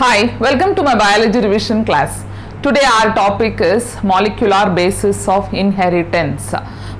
Hi, welcome to my biology revision class. Today our topic is molecular basis of inheritance.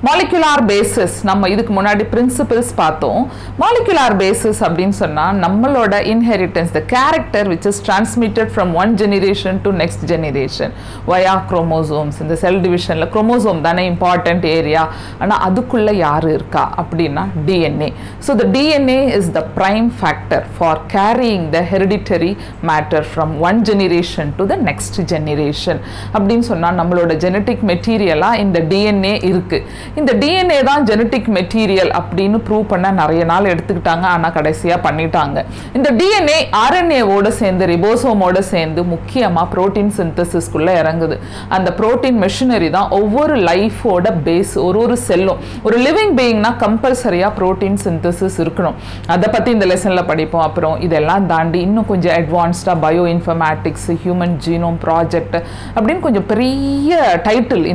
Molecular basis நம்ம இதுக்கு முன்னாடி principles பார்த்தோம். Molecular basis அப்படினு சொன்னா நம்மளோட inheritance, the character which is transmitted from one generation to next generation via chromosomes. இந்த cell divisionல chromosome தானே important area. ஆனா அதுக்குள்ள யாரு இருக்கா அப்படினா DNA. So the DNA is the prime factor for carrying the hereditary matter from one generation to the next generation. அப்படினு சொன்னா நம்மளோட genetic material இந்த DNA இருக்கு. இந்த DNA தான் genetic material அப்படினு ப்ரூவ் பண்ண நிறைய நாள் எடுத்துக்கிட்டாங்க. ஆனா கடைசியா பண்ணிட்டாங்க. இந்த DNA RNA ஓட சேர்ந்து ரிபோசோம் ஓட சேர்ந்து முக்கியமா புரோட்டீன் சிந்தசிஸ் குள்ள இறங்குது. அந்த புரோட்டீன் மெஷினரி தான் ஒவ்வொரு லைஃபோட பேஸ். ஒரு செல்லும் ஒரு லிவிங் பீயிங்னா கம்பல்சரியா புரோட்டீன் சிந்தசிஸ் இருக்கணும். அத பத்தி இந்த லெசன்ல படிப்போம். அப்புறம் இதெல்லாம் தாண்டி இன்னும் கொஞ்சம் அட்வான்ஸ்டா bio informatics, human genome project அப்படின்னு கொஞ்சம் பெரிய டைட்டில்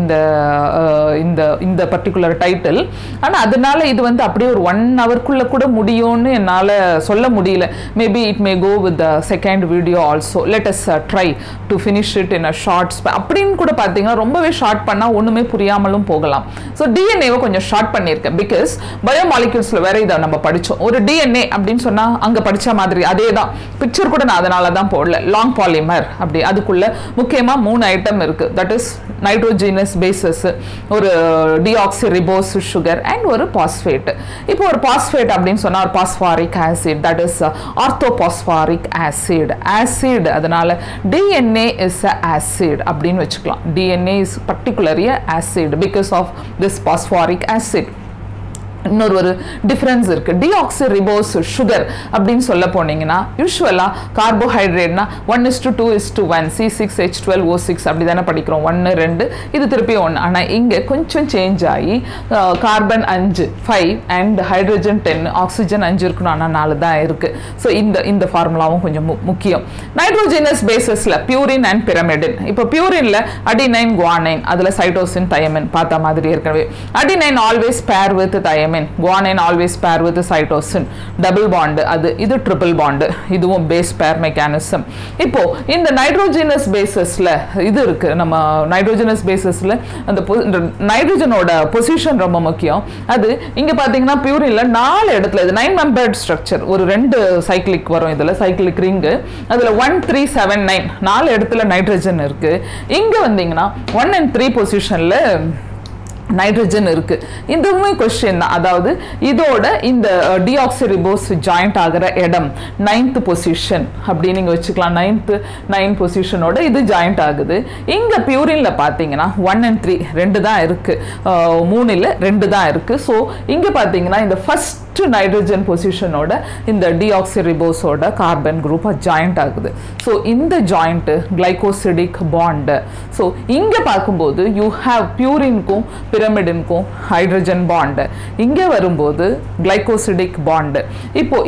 இந்த பர்டிகுலர் டைட்டில். ஆனா அதனால இது வந்து அப்படியே ஒரு 1 hour குள்ள கூட முடியும்னு என்னால சொல்ல முடியல. Maybe it may go with the second video also. Let us try to finish it in a short அப்படின்னு கூட பாத்தீங்கன்னா ரொம்பவே ஷார்ட் பண்ணா ஒண்ணுமே புரியாமலும் போகலாம். ஸோ டிஎன்ஏவை கொஞ்சம் ஷார்ட் பண்ணியிருக்கேன். பிகாஸ் பயோமாலிக்யூல்ஸ்ல வேற இதை நம்ம படிச்சோம். ஒரு டிஎன்ஏ அப்படின்னு சொன்னா அங்க படிச்ச மாதிரி அதே தான் பிக்சர் கூட நான் அதனால தான் போடல. லாங் பாலிமர் அப்படி அதுக்குள்ள முக்கியமா 3 ஐட்டம் இருக்கு. தட் இஸ் நைட்ரோஜினஸ் பேசஸ், ஒரு deoxyribose sugar and ஒரு phosphate. இப்போ ஒரு phosphate அப்படின்னு சொன்னா ஒரு phosphoric acid, that is orthophosphoric acid. acid அதனால DNA is a acid அப்படின்னு வச்சுக்கலாம். DNA is particularly a acid because of this phosphoric acid. இன்னொரு டிஃபரன்ஸ் இருக்கு. டிஆக்சிரிபோஸ் சுகர் அப்படின்னு சொல்ல போனீங்கன்னா யூசுவலா கார்போஹைட்ரேட்னா 1:2:1 C6H12O6 அப்படி தானே படிக்கிறோம். 1 2 இது திருப்பி 1. ஆனா இங்க கொஞ்சம் சேஞ்ச் ஆகி கார்பன் 5 5 அண்ட் ஹைட்ரஜன் 10 ஆக்சிஜன் 5 இருக்கணும். ஆனா 4 தான் இருக்கு. ஸோ இந்த ஃபார்முலாவும் கொஞ்சம் முக்கியம். நைட்ரோஜினஸ் பேசஸ்ல பியூரின் அண்ட் பிரமிடின். இப்போ பியூரின்ல அடினைன் குவானைன், அதுல சைட்டோசின் தயமின் பார்த்த மாதிரி இருக்கவே. Adenine always pair with thymine, guanine always pair with the cytosine, double bond. இது triple bond. இதுவும் base pair mechanism. இப்போ இந்த nitrogenous basesல இது இருக்கு. நம்ம nitrogenous basesல அந்த நைட்ரஜனோட பொசிஷன் ரொம்ப முக்கியம். அது இங்க பாத்தீங்கன்னா பியூரின்ல 4 இடத்துல இது 9 membered structure. ஒரு 2 சைக்கிளிக் வரும். இதுல சைக்கிளிக் ரிங். அதுல 1 3 7 9 4 இடத்துல நைட்ரஜன் இருக்கு. இங்க வந்தீங்கன்னா 1 and 3 பொசிஷன்ல நைட்ரஜன் இருக்கு. இதுவுமே क्वेश्चन தான். அதாவது இதோட இந்த டிஆக்சிரிபோஸ் ஜாயிண்ட் ஆகிற இடம் 9th பொசிஷன் அப்படி நீங்க வச்சுக்கலாம். 9 பொசிஷனோட இது ஜாயிண்ட் ஆகுது. இங்க பியூரின்ல பாத்தீங்கன்னா 1 and 3 2 தான் இருக்கு. 3 இல்ல 2 தான் இருக்கு. சோ இங்க பாத்தீங்கன்னா இந்த ஃபர்ஸ்ட் நைட்ரஜன் பொசிஷனோட இந்த டிஆக்சிரிபோஸோட கார்பன் குரூப் ஜாயிண்ட் ஆகுது. ஸோ இந்த ஜாயிண்ட் கிளைகோசிடிக் பாண்ட். ஸோ இங்க பார்க்கும்போது யூ ஹேவ் பியூரினுக்கும் பிரமிடினுக்கும் ஹைட்ரஜன் பாண்ட். இங்க வரும்போது கிளைகோசிடிக் பாண்ட். இப்போ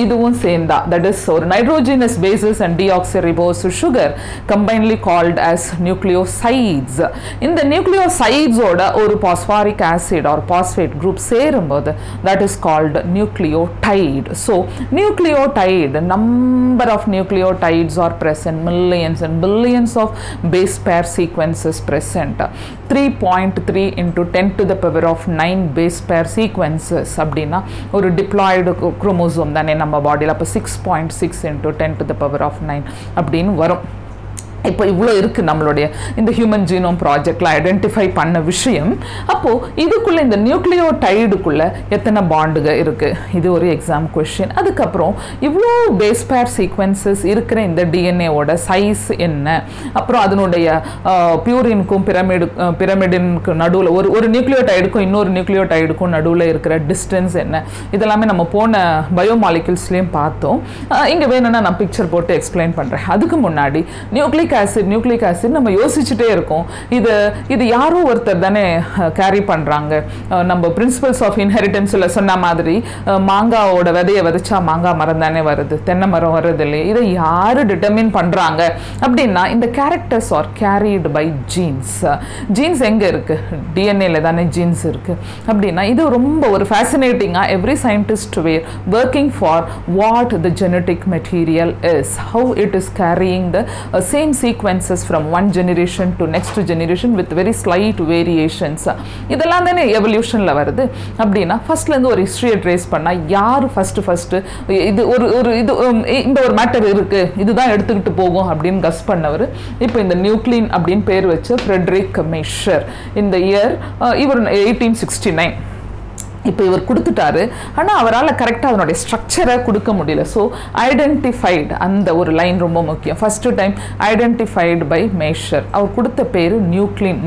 இதுவும் சேர்ந்தா தட் இஸ் ஒரு nitrogenous bases and deoxyribose sugar combinedly called as nucleosides. இந்த நியூக்ளியோசைட்ஸோட ஒரு phosphoric acid or phosphate group சேரும்போது that is called nucleotide. So nucleotide, number of nucleotides are present, millions and billions of base pair sequences present. 3.3 into 10 to the power of 9 base pair sequences அப்படின்னா ஒரு diploid chromosome தானே நம்ம பாடியில். அப்போ 6.6 into 10 to the power of 9 அப்படின்னு வரும். இப்போ இவ்வளோ இருக்கு நம்மளுடைய இந்த ஹியூமன் ஜீனோம் ப்ராஜெக்ட்ல ஐடென்டிஃபை பண்ண விஷயம். அப்போ இதுக்குள்ள இந்த நியூக்ளியோடைடுக்குள்ள எத்தனை பாண்டுக இருக்கு, இது ஒரு எக்ஸாம் கொஸ்டின். அதுக்கப்புறம் இவ்வளோ பேஸ் பேர் சீக்வன்சஸ் இருக்கிற இந்த டிஎன்ஏவோட சைஸ் என்ன, அப்புறம் அதனுடைய பியூரினுக்கும் பிரமிடினுக்கு நடுவில் ஒரு நியூக்ளியோடைடுக்கும் இன்னொரு நியூக்ளியோடைடுக்கும் நடுவில் இருக்கிற டிஸ்டன்ஸ் என்ன, இதெல்லாமே நம்ம போன பயோமாலிகுல்ஸ்லேயும் பார்த்தோம். இங்கே வேணும்னா நான் பிக்சர் போட்டு எக்ஸ்பிளைன் பண்ணுறேன். அதுக்கு முன்னாடி நியூக்ளிக் நியூக்ளிக் ஆசிட் நம்ம யோசிச்சுட்டே இருக்கோம். இது யாரோ ஒருத்தர் தானே கேரி பண்ணுறாங்க. நம்ம பிரின்சிபல்ஸ் ஆஃப் இன்ஹெரிட்டன்ஸில் சொன்ன மாதிரி மாங்காவோட விதையை விதைச்சா மாங்காய் மரம் தானே வருது, தென்னை மரம் வருது இல்லையே. இதை யார் டிட்டர்மின் பண்ணுறாங்க அப்படின்னா இந்த characters are carried by genes. Genes எங்கே இருக்குது? டிஎன்ஏல தானே ஜீன்ஸ் இருக்குது. அப்படின்னா இது ரொம்ப ஒரு ஃபேசினேட்டிங்காக every scientist were working for what the genetic material is, how it is carrying the same sequences from one generation to next generation with very slight variations. இதெல்லாம் தானே எவல்யூஷன்ல வருது. அப்படின்னா ஃபர்ஸ்ட்ல இருந்து ஒரு ஹிஸ்டரியை ட்ரேஸ் பண்ணா யார் ஃபர்ஸ்ட் இது இந்த ஒரு மேட்டர் இருக்கு, இதுதான் எடுத்துக்கிட்டு போகும் அப்படின்னு கஸ் பண்ணவர் இப்போ இந்த நியூக்ளின் அப்படின்னு பேர் வச்ச ஃப்ரெட்ரிக் மெஷர். இந்த இயர் இவர் 1869 இப்போ இவர் கொடுத்துட்டாரு. ஆனால் அவரால் கரெக்டாக அதனுடைய ஸ்ட்ரக்சரை கொடுக்க முடியல. ஸோ ஐடென்டிஃபைடு அந்த ஒரு லைன் ரொம்ப முக்கியம். First time identified by Miescher. அவர் கொடுத்த பேர்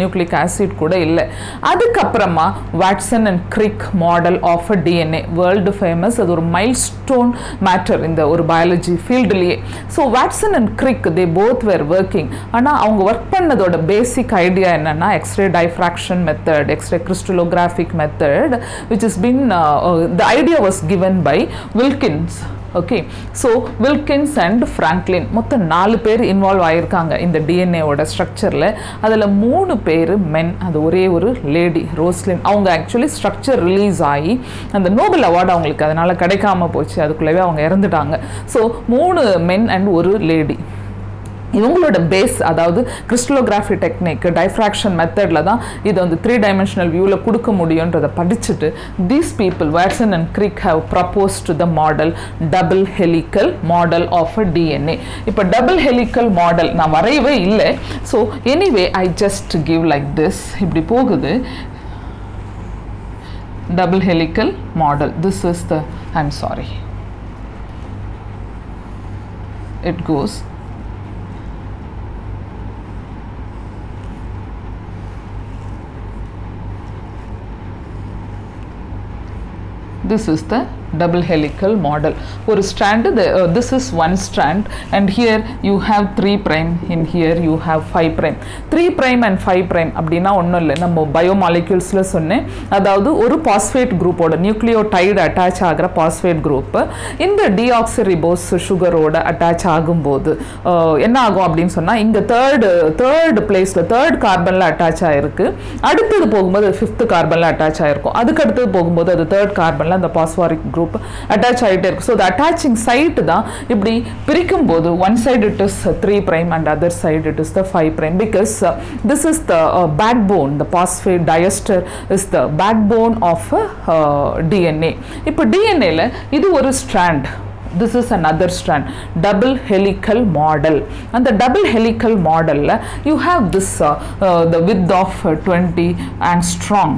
நியூக்ளிக் ஆசிட் கூட இல்லை. அதுக்கப்புறமா Watson and Crick model of a DNA, world famous. அது ஒரு மைல்ஸ்டோன் மேட்டர் இந்த ஒரு பயாலஜி ஃபீல்டுலேயே. So Watson and Crick they both were working. ஆனால் அவங்க ஒர்க் பண்ணதோட பேசிக் ஐடியா என்னன்னா x ray diffraction method, x ray crystallographic method, which has been the idea was given by Wilkins. Okay, so Wilkins and Franklin மொத்தம் 4 பேர் involve ஆயிருக்காங்க இந்த டிஎன்ஏவோட ஸ்ட்ரக்சரில். அதில் 3 பேர் மென், அது ஒரே ஒரு லேடி ரோஸ்லின். அவங்க ஆக்சுவலி ஸ்ட்ரக்சர் ரிலீஸ் ஆகி அந்த நோபல் அவார்டு அவங்களுக்கு அதனால் கிடைக்காம போச்சு, அதுக்குள்ளவே அவங்க இறந்துட்டாங்க. ஸோ 3 மென் அண்ட் ஒரு லேடி. இவங்களோட பேஸ் அதாவது கிறிஸ்டலோகிராஃபி டெக்னிக், டைஃப்ராக்ஷன் மெத்தடில் தான் இது வந்து 3 டைமென்ஷனல் வியூவில் கொடுக்க முடியுன்றதை படிச்சுட்டு these people Watson and Crick have proposed to the model double helical model of a DNA. இப்போ டபுள் ஹெலிக்கல் மாடல் நான் வரையவே இல்லை. So anyway I just give like this. இப்படி போகுது double helical model. This is the, I'm sorry, it goes this is the double helical model. ஒரு strand, this is one strand and here you have 3 prime, in here you have 5 prime. 3 prime and 5 prime அப்படின்னா ஒன்றும் இல்லை, நம்ம பயோமாலிக்யூல்ஸில் சொன்னேன். அதாவது ஒரு phosphate குரூப்போட nucleotide attach ஆகிற பாஸ்பேட் குரூப்பு இந்த டிஆக்சிரிபோஸ் சுகரோட அட்டாச் ஆகும்போது என்ன ஆகும் அப்படின்னு சொன்னால் இங்கே தேர்ட் பிளேஸில் தேர்ட் கார்பனில் அட்டாச் ஆகிருக்கு. அடுத்தது போகும்போது 5th கார்பனில் அட்டாச் ஆகிருக்கும். அதுக்கு அடுத்தது போகும்போது அது 3rd கார்பனில் அந்த பாஸ்பாரிக் குரூப் attach ஆயிட்டே இருக்கு. So the attaching site தான் இப்படி பிரிக்கும் போது one side it is 3 prime and other side it is the 5 prime because this is the backbone, the phosphate diester is the backbone of DNA. இப்போ DNA ல இது ஒரு strand, this is another strand, double helical model. And the double helical model you have this the width of 20 angstrom.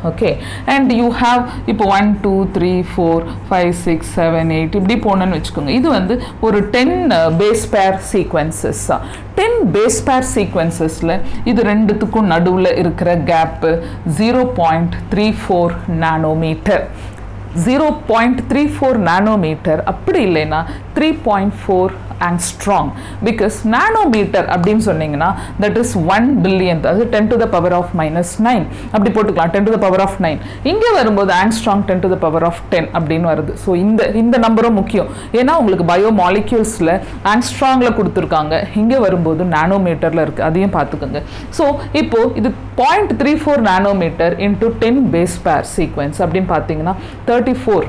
Okay, and you have இப்போ 1 2 3 4 5 6 7 8 இப்படி போனேன்னு வச்சுக்கோங்க. இது வந்து ஒரு 10 பேஸ் பேர் சீக்வன்சஸ். 10 பேஸ் பேர் சீக்வன்சஸில் இது ரெண்டுத்துக்கும் நடுவில் இருக்கிற கேப்பு 0.34 நானோமீட்டர். 0.34 நானோமீட்டர் அப்படி இல்லைன்னா 3.4 angstrom, because நானோமீட்டர் அப்படின்னு சொன்னீங்கன்னா that is 1 billionth, அது 10 to the power of minus 9 அப்படி போட்டுக்கலாம், 10 to the power of 9. இங்கே வரும்போது angstrom 10 to the power of 10 அப்படின்னு வருது. ஸோ இந்த நம்பரும் முக்கியம், ஏன்னா உங்களுக்கு பயோ மாலிக்யூல்ஸில் ஆங்ஸ்ட்ராங்ல கொடுத்துருக்காங்க, இங்கே வரும்போது நானோமீட்டரில் இருக்குது, அதையும் பார்த்துக்கோங்க. ஸோ இப்போ இது 0.34 nanometre into 10 base pair sequence அப்படின்னு பார்த்தீங்கன்னா 34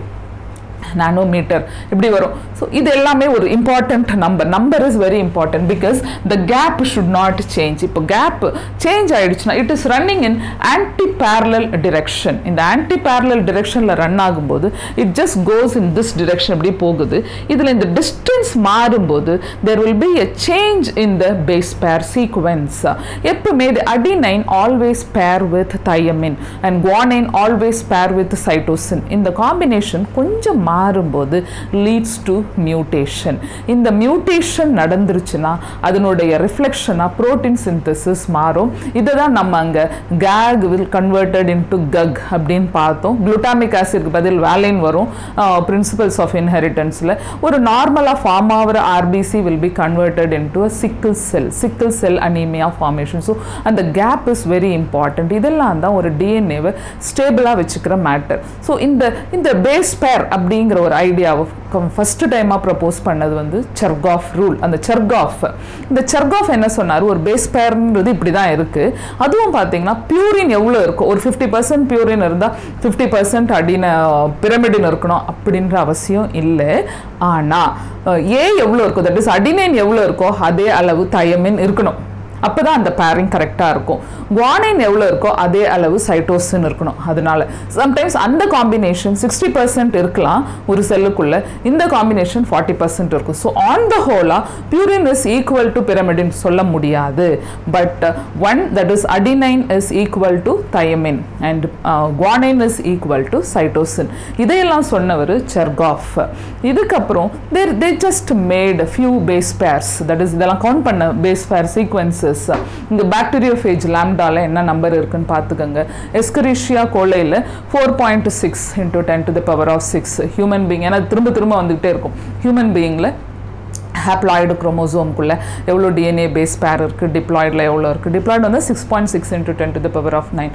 நானோமீட்டர் இப்படி வரும். ஸோ இது எல்லாமே ஒரு important number is very important because the gap should not change. இப்போ கேப் சேஞ்ச் ஆயிடுச்சுன்னா it is running in anti parallel direction. இந்த ஆன்டி பேரலல் டிரெக்ஷனில் ரன் ஆகும்போது it just goes in this direction இப்படி போகுது. இதில் இந்த டிஸ்டன்ஸ் மாறும்போது there will be a change in the base pair sequence. எப்பவுமே adenine always pair with thymine and guanine always pair with cytosine. இந்த combination கொஞ்சம் மாறும்போது லீட்ஸ் டு மியூட்டேஷன். இந்த மியூட்டேஷன் நடந்துருச்சுன்னா அதனுடைய ரிஃப்ளெக்ஷனாக புரோட்டீன் சிந்தசிஸ் மாறும். இதை தான் நம்ம அங்கே கேக் வில் கன்வெர்டட் இன்டு கக் அப்படின்னு பார்த்தோம். குளுட்டாமிக் ஆசிட்க்கு பதில் வேலைன் வரும். பிரின்சிபல்ஸ் ஆஃப் இன்ஹெரிட்டன்ஸில் ஒரு நார்மலாக ஃபார்ம் ஆகிற RBC will be converted into a sickle cell anemia formation. So அந்த கேப் இஸ் வெரி இம்பார்ட்டன்ட். இதெல்லாம் தான் ஒரு டிஎன்ஏவை ஸ்டேபிளாக வச்சுக்கிற மேட்டர். ஸோ இந்த பேஸ் பேர் அப்படிங்கிற ஒரு ஐடியாவை ஃபர்ஸ்ட் டைமாக ப்ரப்போஸ் பண்ணது வந்து செர்காஃப் ரூல். அந்த இந்த செர்காஃப் என்ன சொன்னார், ஒரு பேஸ் பேர்ன்றது இப்படி தான் இருக்குது. அதுவும் பார்த்தீங்கன்னா பியூரின் எவ்வளோ இருக்கும், ஒரு 50% பியூரின் இருந்தால் 50% பிரமிடின் இருக்கணும் அப்படின்ற அவசியம் இல்லை. ஆனால் எவ்வளோ இருக்கும், தட் இஸ் அடினைன் எவ்வளோ இருக்கோ அதே அளவு தயமின் இருக்கணும். அப்போ தான் அந்த பேரிங் கரெக்டாக இருக்கும். குவானைன் எவ்வளோ இருக்கோ அதே அளவு சைட்டோசின் இருக்கணும். அதனால சம்டைம்ஸ் அந்த காம்பினேஷன் 60% இருக்கலாம் ஒரு செல்லுக்குள்ள, இந்த காம்பினேஷன் 40% இருக்கும். So on the whole purine is equal to pyrimidine சொல்ல முடியாது. But one that is adenine is equal to thymine and guanine is equal to cytosine. இதையெல்லாம் சொன்னவர் செர்காஃப். இதுக்கப்புறம் they just made a few base pairs, that is இதெல்லாம் count பண்ண base பேர் sequences. இந்த bacteriophage லாம்டால என்ன நம்பர் இருக்குன்னு பார்த்துக்கோங்க. எஸ்கரிஷியா கோலையில் 4.6 × 10⁶ ஹியூமன் பீயிங். ஏன்னா திரும்ப வந்துகிட்டே இருக்கும். ஹியூமன் பீயிங்கில் ஹேப்ளாய்டு குரோமோசோம்குள்ளே எவ்வளோ டிஎன்ஏ பேஸ் பேர் இருக்குது, டிப்ளாய்டில் எவ்வளோ இருக்குது. டிப்ளாய்டு வந்து 6.6 × 10⁹.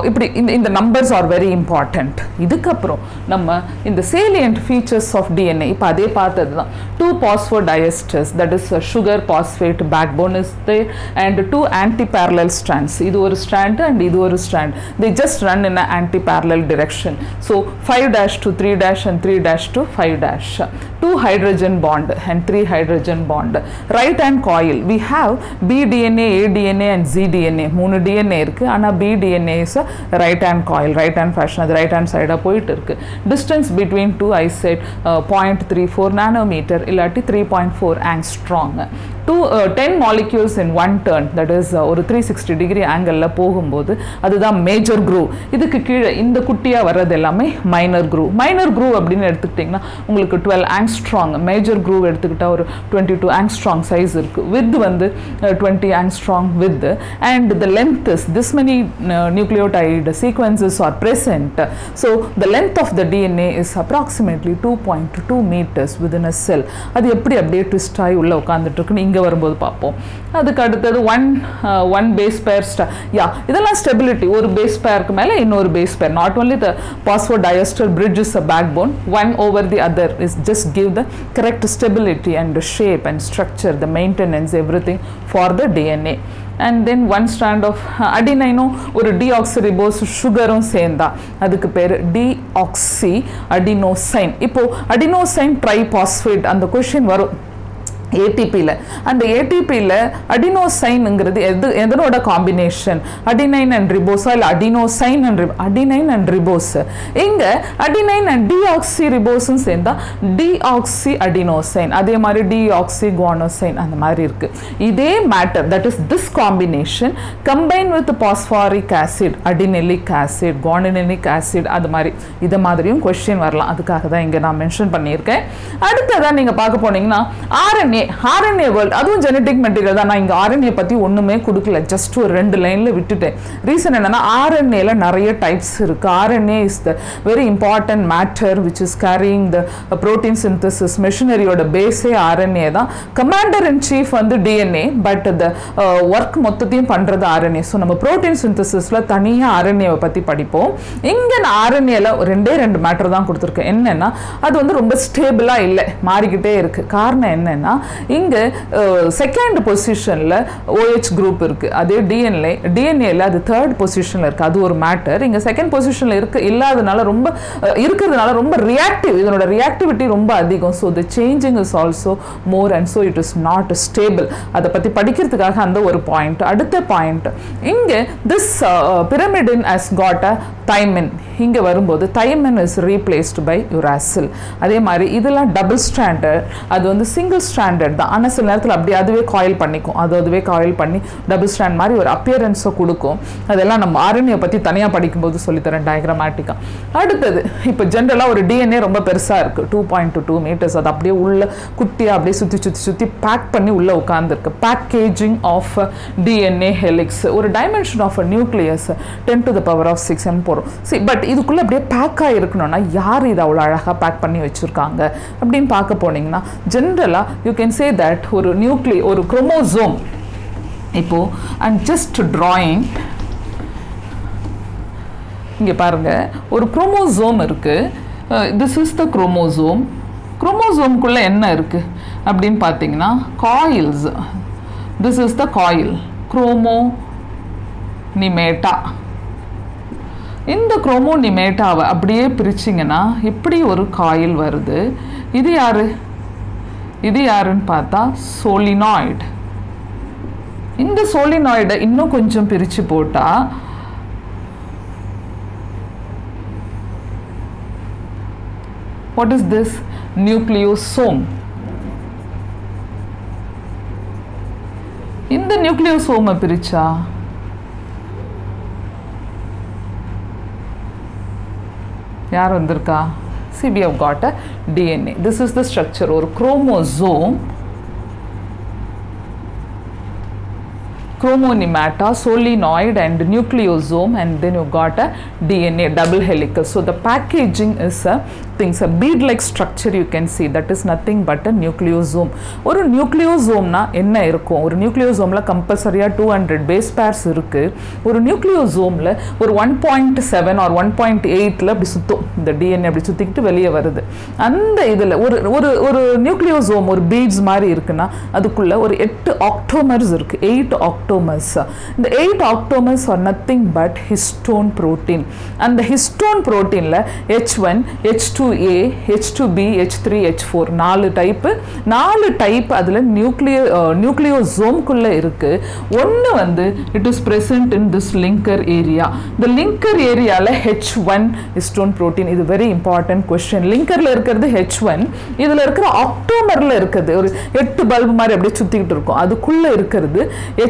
இப்படி இந்த நம்பர்ஸ் ஆர் வெரி இம்பார்ட்டண்ட். இதுக்கப்புறம் நம்ம இந்த சேலியன்ட் ஃபீச்சர்ஸ் ஆஃப் டிஎன்ஏ இப்போ அதே பார்த்தது தான். 2 phosphodiesters, that is sugar phosphate backbone is there and 2 anti parallel strands. இது ஒரு ஸ்ட்ராண்ட் அண்ட் இது ஒரு strand. they just run in an anti parallel direction. So 5' to 3' and 3' to 5'. 2 hydrogen bond and 3 hydrogen bond. Right hand coil we have bDNA, aDNA and zDNA. 3 DNA இருக்கு. ஆனா bDNA is a right hand coil, right hand fashion. அது right hand side போயிட்டு இருக்கு. Distance between two I said 0.34 nanometer இல்லாட்டி 3.4 angstrom. 10 molecules in one turn, that is ஒரு 360 degree angle போகும்போது அதுதான் major groove. இதுக்கு கீழே இந்த குட்டியா வர்றது எல்லாமே மைனர் குரூவ். மைனர் குரூவ் அப்படின்னு எடுத்துக்கிட்டிங்கன்னா உங்களுக்கு 12 ஆங்ஸ்ட்ராங். மேஜர் குரூவ் எடுத்துக்கிட்டா ஒரு 22 ஆங்ஸ்ட்ராங் சைஸ் இருக்கு. வித் வந்து 20 angstrom with and the length is this many nucleotide sequences are present. So the length of the DNA is approximately 2.2 meters within a cell. அது எப்படி அப்படியே ட்விஸ்ட் ஆகி உள்ள உட்காந்துட்டு இருக்குன்னு இங்கே வரும்போது பார்ப்போம். அதுக்கு அடுத்தது ஒன் பேஸ் பேர் இதெல்லாம் ஸ்டெபிலிட்டி. ஒரு பேஸ் பேருக்கு மேலே இன்னொரு base pair. Not only the phosphodiester bridge is a backbone, one over the other is just give the correct stability and the shape and structure, the maintenance, everything for the DNA. And then one strand of adenine ஒரு deoxyribose சுகரும் சேர்ந்தா அதுக்கு பேர் deoxy adenosine. இப்போ adenosine triphosphate அந்த question வரும் ஏடிபியில். அந்த ஏடிபியில் அடினோசைனுங்கிறது எதனோட combination, adenine and ரிபோஸா இல்லை adenosine and adenine and ribose. இங்கே அடினைன் அண்ட் டிஆக்சி ரிபோஸும் சேர்ந்தா டிஆக்சி அடினோசைன், அதே மாதிரி டிஆக்சி குவானோசைன் அந்த மாதிரி இருக்கு. இதே matter that is this combination combine with phosphoric acid, adenylic acid, guanylic acid, அது மாதிரி இதை மாதிரியும் கொஸ்டின் வரலாம். அதுக்காக தான் இங்கே நான் மென்ஷன் பண்ணியிருக்கேன். அடுத்ததான் நீங்கள் பார்க்க போனீங்கன்னா RNA வேர்ல்ட், அதுவும் ஜெனடிக் மெட்டீரியல் தான். நான் இங்கே RNA பற்றி ஒன்றுமே கொடுக்கல, ஜஸ்ட் ஒரு 2 லைனில் விட்டுட்டேன். ரீசன் என்னன்னா RNAல நிறைய டைப்ஸ் இருக்கு. RNA is the very important matter which is carrying the protein synthesis மெஷினரியோட பேஸே RNA தான். கமாண்டர் இன் சீஃப் வந்து DNA, பட் த ஒர்க் மொத்தத்தையும் பண்ணுறது RNA. ஸோ நம்ம ப்ரோட்டீன் சிந்தசிஸில் தனியாக RNAவை பற்றி படிப்போம். இங்கே நான் RNAல 2 மேட்டர் தான் கொடுத்துருக்கேன். என்னன்னா அது வந்து ரொம்ப ஸ்டேபிளாக இல்லை, மாறிக்கிட்டே இருக்கு. காரணம் என்னன்னா இங்கே செகண்ட் பொசிஷனில் OH குரூப் இருக்குது. அதே டிஎன்ஏல அது 3rd பொசிஷனில் இருக்குது. அது ஒரு மேட்டர். இங்கே செகண்ட் பொசிஷனில் இல்லாதனால ரொம்ப இருக்கிறதுனால ரொம்ப ரியாக்டிவ், இதனோட ரியாக்டிவிட்டி ரொம்ப அதிகம். So the changing is also more and so it is not stable. அதை பற்றி படிக்கிறதுக்காக அந்த ஒரு பாயிண்ட். அடுத்த பாயிண்ட், இங்கே this pyrimidine has got a thymine. இங்கே வரும்போது thymine is replaced by uracil. அதே மாதிரி இதெல்லாம் டபுள் ஸ்ட்ராண்டட், அது வந்து சிங்கிள் ஸ்ட்ராண்டட் ஸ்டாண்டர்ட் தான். ஆனால் சில நேரத்தில் அப்படி அதுவே காயில் பண்ணிக்கும், அதுவே காயில் பண்ணி டபுள் ஸ்டாண்ட் மாதிரி ஒரு அப்பியரன்ஸை கொடுக்கும். அதெல்லாம் நம்ம RNA பற்றி தனியாக படிக்கும்போது சொல்லித்தரேன் டயக்ராமேட்டிக்காக. அடுத்தது இப்போ ஜென்ரலாக ஒரு DNA ரொம்ப பெருசாக இருக்குது, 2.2 meters. அது அப்படியே உள்ள குட்டியாக அப்படியே சுற்றி பேக் பண்ணி உள்ளே உட்காந்துருக்கு. பேக்கேஜிங் ஆஃப் DNA ஹெலிக்ஸ், ஒரு dimension of nucleus 10 to the power of 6 போகிறோம். பட் இதுக்குள்ளே அப்படியே பேக்காக இருக்கணும்னா யார் இதை அவ்வளோ அழகாக பேக் பண்ணி வச்சுருக்காங்க அப்படின்னு பார்க்க போனீங்கன்னா ஜென்ரலாக யூ கேன் சே தட் ஒரு குரோமோசோம். இப்போது அண்ட் ஜஸ்ட் ட்ராயிங் இங்கே பாருங்கள், ஒரு குரோமோசோம் இருக்குது. This is the chromosome. குரோமோசோம்குள்ளே என்ன இருக்குது அப்படின்னு பார்த்தீங்கன்னா coils. This is the coil, chromonemata. இந்த குரோமோனிமேட்டாவை அப்படியே பிரிச்சிங்கன்னா இப்படி ஒரு காயில் வருது. இது யாருன்னு பார்த்தா சோலினாய்டு. இந்த சோலினாய்டை இன்னும் கொஞ்சம் பிரித்து போட்டால் what is this? நியூக்ளியோசோம். இந்த நியூக்ளியோசோமை பிரிச்சா யார் வந்திருக்கா? See, we have got a DNA. This is the structure. ஒரு chromosome, chromonimata, solenoid and nucleosome, and then you got a DNA, double helical. So the packaging is a bead-like structure. You can see that is nothing but a nucleosome. ஒரு நியூக்ளியோசோம்னா என்ன இருக்கும்? ஒரு நியூக்ளியோசோமில் கம்பல்சரியாக 200 base pairs இருக்குது. ஒரு நியூக்ளியோசோமில் ஒரு 1.7 or 1.8 அப்படி சுற்றும். இந்த DNA அப்படி சுற்றிக்கிட்டு வெளியே வருது. அந்த இதில் ஒரு நியூக்ளியோசோம் ஒரு பீட்ஸ் மாதிரி இருக்குன்னா அதுக்குள்ளே ஒரு 8 ஆக்டோமர்ஸ் இருக்குது, 8 ஆக்டோமர்ஸ். இந்த 8 octamers are nothing but histone protein. அந்த ஹிஸ்டோன் புரோட்டீனில் H1, H2A, H2B, H3, H4 4 type அதில் நியூக்ளியோசோம்குள்ளே இருக்குது. ஒன்று வந்து it is present in this linker area. இந்த லிங்கர் ஏரியாவில் H1 ஹிஸ்டோன் புரோட்டீன். இது வெரி இம்பார்ட்டன்ட் கொஸ்டின். லிங்கரில் இருக்கிறது H1, இதில் இருக்கிற ஆக்டோமரில் இருக்கிறது ஒரு 8 பல்பு மாதிரி அப்படியே சுற்றிக்கிட்டு இருக்கும். அதுக்குள்ளே இருக்கிறது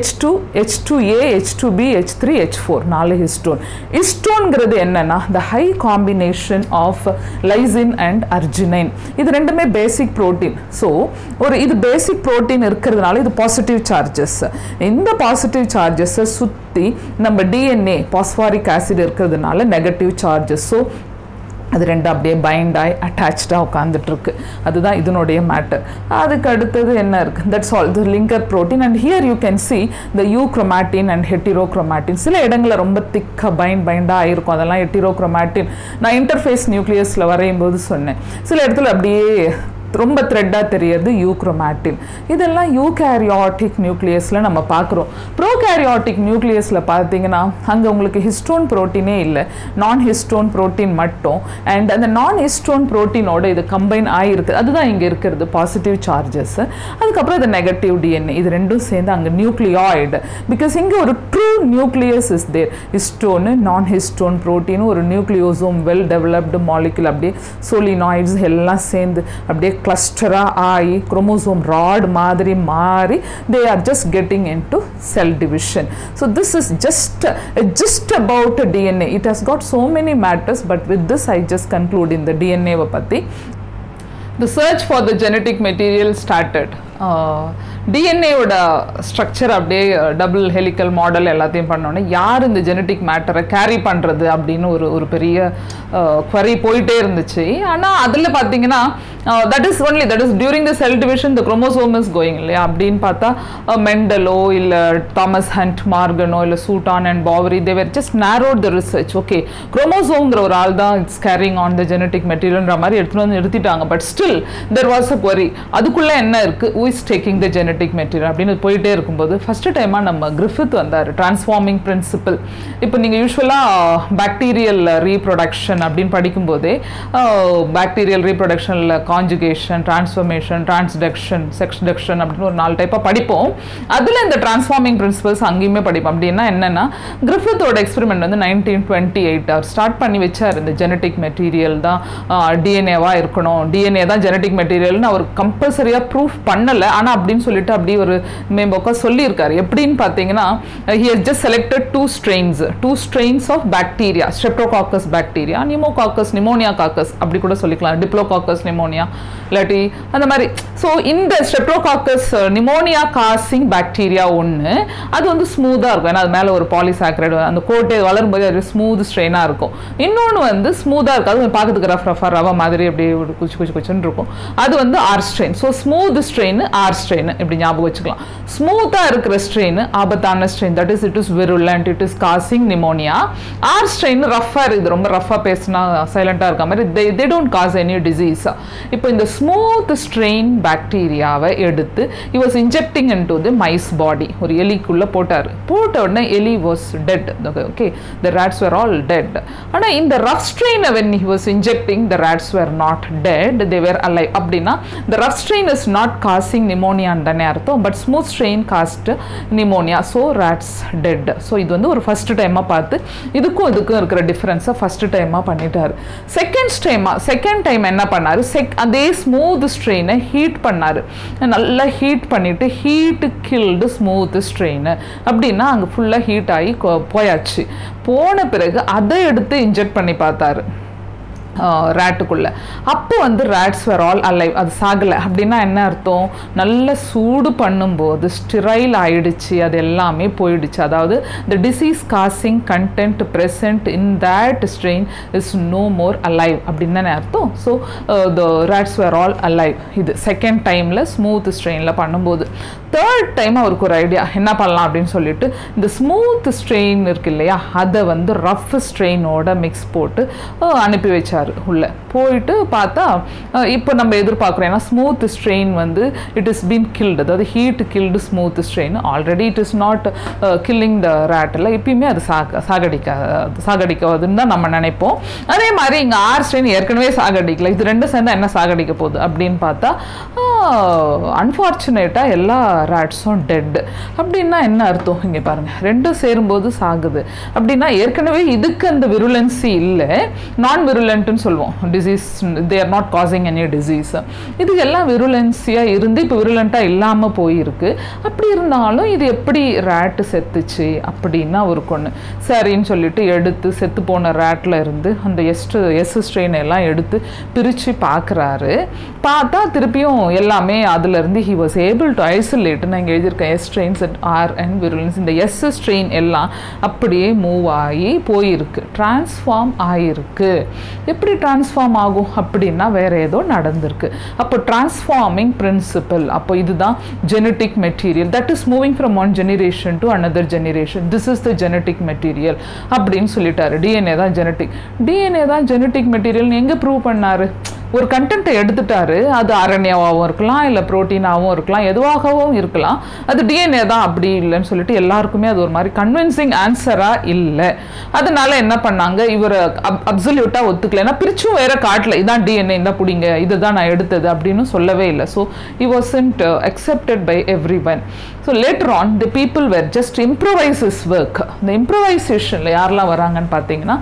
H2, H2A, H2B, H3, H4 4 histone. ஹிஸ்டோன்கிறது என்னன்னா the high combination of lysine and arginine. இது ரெண்டுமே பேசிக் புரோட்டீன். ஸோ இது பேசிக் புரோட்டீன் இருக்கிறதுனால இது பாசிட்டிவ் சார்ஜஸ். இந்த பாசிட்டிவ் சார்ஜஸை சுற்றி நம்ம DNA பாஸ்பாரிக் ஆசிட் இருக்கிறதுனால நெகட்டிவ் சார்ஜஸ். ஸோ அது ரெண்டு அப்படியே பைண்ட் ஆகி அட்டாச்சாக உட்காந்துட்ருக்கு. அதுதான் இதனுடைய மேட்டர். அதுக்கு அடுத்தது என்ன இருக்குது? That's all the linker protein. And here you can see the euchromatin and heterochromatin. சில இடங்களில் ரொம்ப திக்காக பைண்டாக ஆகிருக்கும், அதெல்லாம் ஹெட்டிரோக்ரோமேட்டின். நான் இன்டர்ஃபேஸ் நியூக்ளியஸில் வரையும்போது சொன்னேன். சில இடத்துல அப்படியே ரொம்ப த்ரெட்டாக தெரியறது யூக்ரோமேட்டின். இதெல்லாம் யூகேரியாட்டிக் நியூக்ளியஸில் நம்ம பார்க்குறோம். ப்ரோகேரியாட்டிக் நியூக்ளியஸில் பார்த்தீங்கன்னா அங்கே உங்களுக்கு ஹிஸ்டோன் ப்ரோட்டீனே இல்லை, நான் ஹிஸ்டோன் ப்ரோட்டீன் மட்டும். அண்ட் அந்த நான் ஹிஸ்டோன் ப்ரோட்டீனோட இது கம்பைன் ஆகிருக்கு. அதுதான் இங்கே இருக்கிறது பாசிட்டிவ் சார்ஜஸ். அதுக்கப்புறம் இது நெகட்டிவ் DNA. இது ரெண்டும் சேர்ந்து அங்கே நியூக்ளியாய்டு. பிகாஸ் இங்கே ஒரு ட்ரூ நியூக்ளியஸ் இஸ் தேர். ஹிஸ்டோனு நான் ஹிஸ்டோன் ப்ரோட்டீன் ஒரு நியூக்ளியோசோம் வெல் டெவலப்டு மாலிகுல் அப்படியே சோலினாய்ட்ஸ் எல்லாம் சேர்ந்து அப்படியே கிளஸ்டராக ஆகி குரோமோசோம் ராட் மாதிரி மாறி they are just getting into cell division. So this is just about DNA. It has got so many matters, but with this I just conclude in the DNA பத்தி. The search for the genetic material started. டிஎன்ஏவோட structure அப்படியே double helical model எல்லாத்தையும் பண்ணோன்னே யார் இந்த genetic மேட்டரை carry பண்ணுறது அப்படின்னு ஒரு பெரிய குவரி போயிட்டே இருந்துச்சு. ஆனால் அதில் பார்த்தீங்கன்னா that is during the cell division the chromosome is going இல்லையா அப்படின்னு பார்த்தா மெண்டலோ இல்லை தாமஸ் ஹண்ட் மார்கனோ இல்லை Sutton and Boveri they were just narrowed the research. Okay, குரோமோசோம்ங்கிற ஒரு ஆள் தான் it's carrying on the genetic மெட்டீரியல்ன்ற மாதிரி எடுத்துகிட்டு வந்து நிறுத்திட்டாங்க. But still there was a query, அதுக்குள்ளே என்ன இருக்குது, who is taking the genetic genetic material அப்படின்னு போயிட்டே இருக்கும்போது ஃபஸ்ட்டு டைமாக நம்ம கிரிஃபித் வந்தார், டிரான்ஸ்ஃபார்மிங் பிரின்சிபல். இப்போ நீங்கள் யூஸ்வலாக பாக்டீரியல் ரீப்ரொடக்ஷன் அப்படின்னு படிக்கும்போதே பாக்டீரியல் ரீப்ரொடக்ஷனில் கான்ஜுகேஷன், டிரான்ஸ்ஃபர்மேஷன், டிரான்ஸ்டக்ஷன், செக்ஸ்டக்ஷன் அப்படின்னு ஒரு 4 டைப்பாக படிப்போம். அதில் இந்த டிரான்ஸ்ஃபார்மிங் பிரின்சிபல்ஸ் அங்கேயுமே படிப்போம். அப்படின்னா என்னென்னா, கிரிஃபித்தோட எக்ஸ்பெரிமெண்ட் வந்து 1928 அவர் ஸ்டார்ட் பண்ணி வச்சார். இந்த ஜெனட்டிக் மெட்டீரியல் தான் டிஎன்ஏவாக இருக்கணும், டிஎன்ஏ தான் ஜெனட்டிக் மெட்டீரியல்னு அவர் கம்பல்சரியாக ப்ரூஃப் பண்ணலை. ஆனால் அப்படின்னு சொல்லிட்டு அப்படி ஒரு மேம்போக்கா சொல்லியிருக்காரு. எப்படின்னு பார்த்தீங்கன்னா, he has just selected two strains of bacteria, streptococcus bacteria, pneumococcus pneumoniacoccus அப்படி கூட சொல்லிக்கலாம், டிப்ளோகாக்கஸ் நிமோனியா இல்லாட்டி அந்த மாதிரி. ஸோ இந்த ஸ்ட்ரெப்டோகாக்கஸ் நிமோனியா காசிங் பாக்டீரியா ஒன்று, அது வந்து ஸ்மூத்தாக இருக்கும். ஏன்னா அது மேலே ஒரு பாலிசாக்ரைடு, அந்த கோட்டை வளரும்போது அது ஸ்மூத் ஸ்ட்ரெயினாக இருக்கும். இன்னொன்று வந்து ஸ்மூத்தாக இருக்காது, பார்க்கறதுக்கு ரஃப் ரவா மாதிரி அப்படி குச்சுன்னு இருக்கும். அது வந்து R strain. So smooth strain, R strain இப்படி ஞாபகம் வச்சுக்கலாம். ஸ்மூத்தாக இருக்கிற ஸ்ட்ரெயின் ஆபத்தான strain, that is it is virulent, it is causing pneumonia. R strain ரஃபாக இருக்குது, ரொம்ப ரஃபாக பேசினா சைலண்டாக இருக்க மாதிரி, they don't cause any disease. இப்போ இந்த ஸ்மூத் ஸ்ட்ரெயின் பாக்டீரியாவை எடுத்து he was injecting into the mice body, ஒரு எலிக்குள்ளே போட்டார். போட்ட உடனே எலி was dead. Okay, the rats were all dead. ஆனால் இந்த rough strain when he was injecting, the rats were not dead, they were alive. அப்படின்னா the rough strain is not causing pneumonia தானே அர்த்தம், but smooth strain caused pneumonia, so rats dead. So இது வந்து ஒரு first டைமாக பார்த்து இதுக்கும் இருக்கிற டிஃப்ரென்ஸை ஃபர்ஸ்ட் டைமாக பண்ணிட்டாரு. செகண்ட் டைம் என்ன பண்ணாரு, அதே ஸ்மூத் ஸ்ட்ரெயினை ஹீட் பண்ணாரு. நல்லா ஹீட் பண்ணிட்டு ஹீட் கில்டு ஸ்மூத் ஸ்ட்ரெயின். அப்படின்னா அங்கே ஃபுல்லாக ஹீட் ஆகி போயாச்சு. போன பிறகு அதை எடுத்து இன்ஜெக்ட் பண்ணி பார்த்தாரு ரேட்டுக்குள்ளே. அப்போ வந்து ரேட்ஸ் வேர் ஆல் அலைவ், அது சாகலை. அப்படின்னா என்ன அர்த்தம், நல்ல சூடு பண்ணும்போது ஸ்டிரைல் ஆயிடுச்சு, அது எல்லாமே போயிடுச்சு. அதாவது the disease causing content present in that strain is no more alive அப்படின்னு தானே அர்த்தம். So the rats were all alive. இது செகண்ட் டைமில் ஸ்மூத் ஸ்ட்ரெயினில் பண்ணும்போது. தேர்ட் டைம் அவருக்கு ஒரு ஐடியா, என்ன பண்ணலாம் அப்படின்னு சொல்லிட்டு இந்த ஸ்மூத் ஸ்ட்ரெயின் இருக்கு இல்லையா, அதை வந்து ரஃப் ஸ்ட்ரெயினோட மிக்ஸ் போட்டு அனுப்பி வச்சார். உள்ள போயிட்டு பார்த்தா இப்போ நம்ம எதிர்பார்க்குறோம், ஏன்னா ஸ்மூத் ஸ்ட்ரெயின் வந்து இட் இஸ் பீன் கில்டு, அதாவது heat guild smooth strain. Already it is not killing த ரேட்டில், எப்பயுமே அது சாகடிக்காதுன்னு தான் நம்ம நினைப்போம். அதே மாதிரி இங்கே ஆர் ஸ்ட்ரெயின் ஏற்கனவே சாகடிக்கல, இது ரெண்டும் சேர்ந்தால் என்ன சாகடிக்க போகுது அப்படின்னு பார்த்தா அன்ஃபார்ச்சுனேட்டாக எல்லா ரேட்ஸும் டெட். அப்படின்னா என்ன அர்த்தம், இங்கே பாருங்கள், ரெண்டும் சேரும்போது சாகுது. அப்படின்னா ஏற்கனவே இதுக்கு அந்த விருலன்சி இல்லை, நான் விருலண்ட்னு சொல்லுவோம் disease, they are not causing any disease. இது எல்லாம் விருலன்சியாக இருந்து இப்போ விருலண்ட்டாக இல்லாமல் போயிருக்கு. அப்படி இருந்தாலும் இது எப்படி ரேட்டு செத்துச்சு அப்படின்னா ஒரு கொன்று சரின்னு சொல்லிட்டு எடுத்து செத்து போன ரேட்டில் இருந்து அந்த எஸ் ஸ்ட்ரெயின் எல்லாம் எடுத்து பிரித்து பார்க்குறாரு. பார்த்தா திருப்பியும் எல்லாமே அதுலேருந்து he was able to isolate. நான் இங்கே எழுதியிருக்கேன் S strains and R and virulence. இந்த எஸ் ஸ்ட்ரெயின் எல்லாம் அப்படியே மூவ் ஆகி போயிருக்கு, டிரான்ஸ்ஃபார்ம் ஆகிருக்கு. எப்படி டிரான்ஸ்ஃபார்ம் ஆகும் அப்படின்னா வேற ஏதோ நடந்திருக்கு. அப்போ டிரான்ஸ்ஃபார்மிங் பிரின்சிபல், அப்போ இதுதான் genetic material that is moving from one generation to another generation. This is the genetic material அப்படின்னு சொல்லிட்டாரு. டிஎன்ஏ தான் ஜெனட்டிக் மெட்டீரியல் எங்கே ப்ரூவ் பண்ணாரு, ஒரு கண்டென்ட்டை எடுத்துட்டாரு, அது ஆர்என்ஏவாகவும் இருக்கலாம், இல்லை ப்ரோட்டீனாகவும் இருக்கலாம், எதுவாகவும் இருக்கலாம், அது டிஎன்ஏ தான் அப்படி இல்லைன்னு சொல்லிட்டு எல்லாருக்குமே அது ஒரு மாதிரி கன்வின்சிங் ஆன்சராக இல்லை. அதனால என்ன பண்ணாங்க, இவர் அப்சல்யூட்டாக ஒத்துக்கலைன்னா பிரிச்சும் வேற காட்டல, இதான் டிஎன்ஏ, இந்த பிடிங்க, இதுதான் நான் எடுத்தது அப்படின்னு சொல்லவே இல்லை. So he wasn't accepted by everyone. So later on the people were just improvise his work. இந்த இம்ப்ரவைசேஷனில் யாரெல்லாம் வராங்கன்னு பார்த்தீங்கன்னா,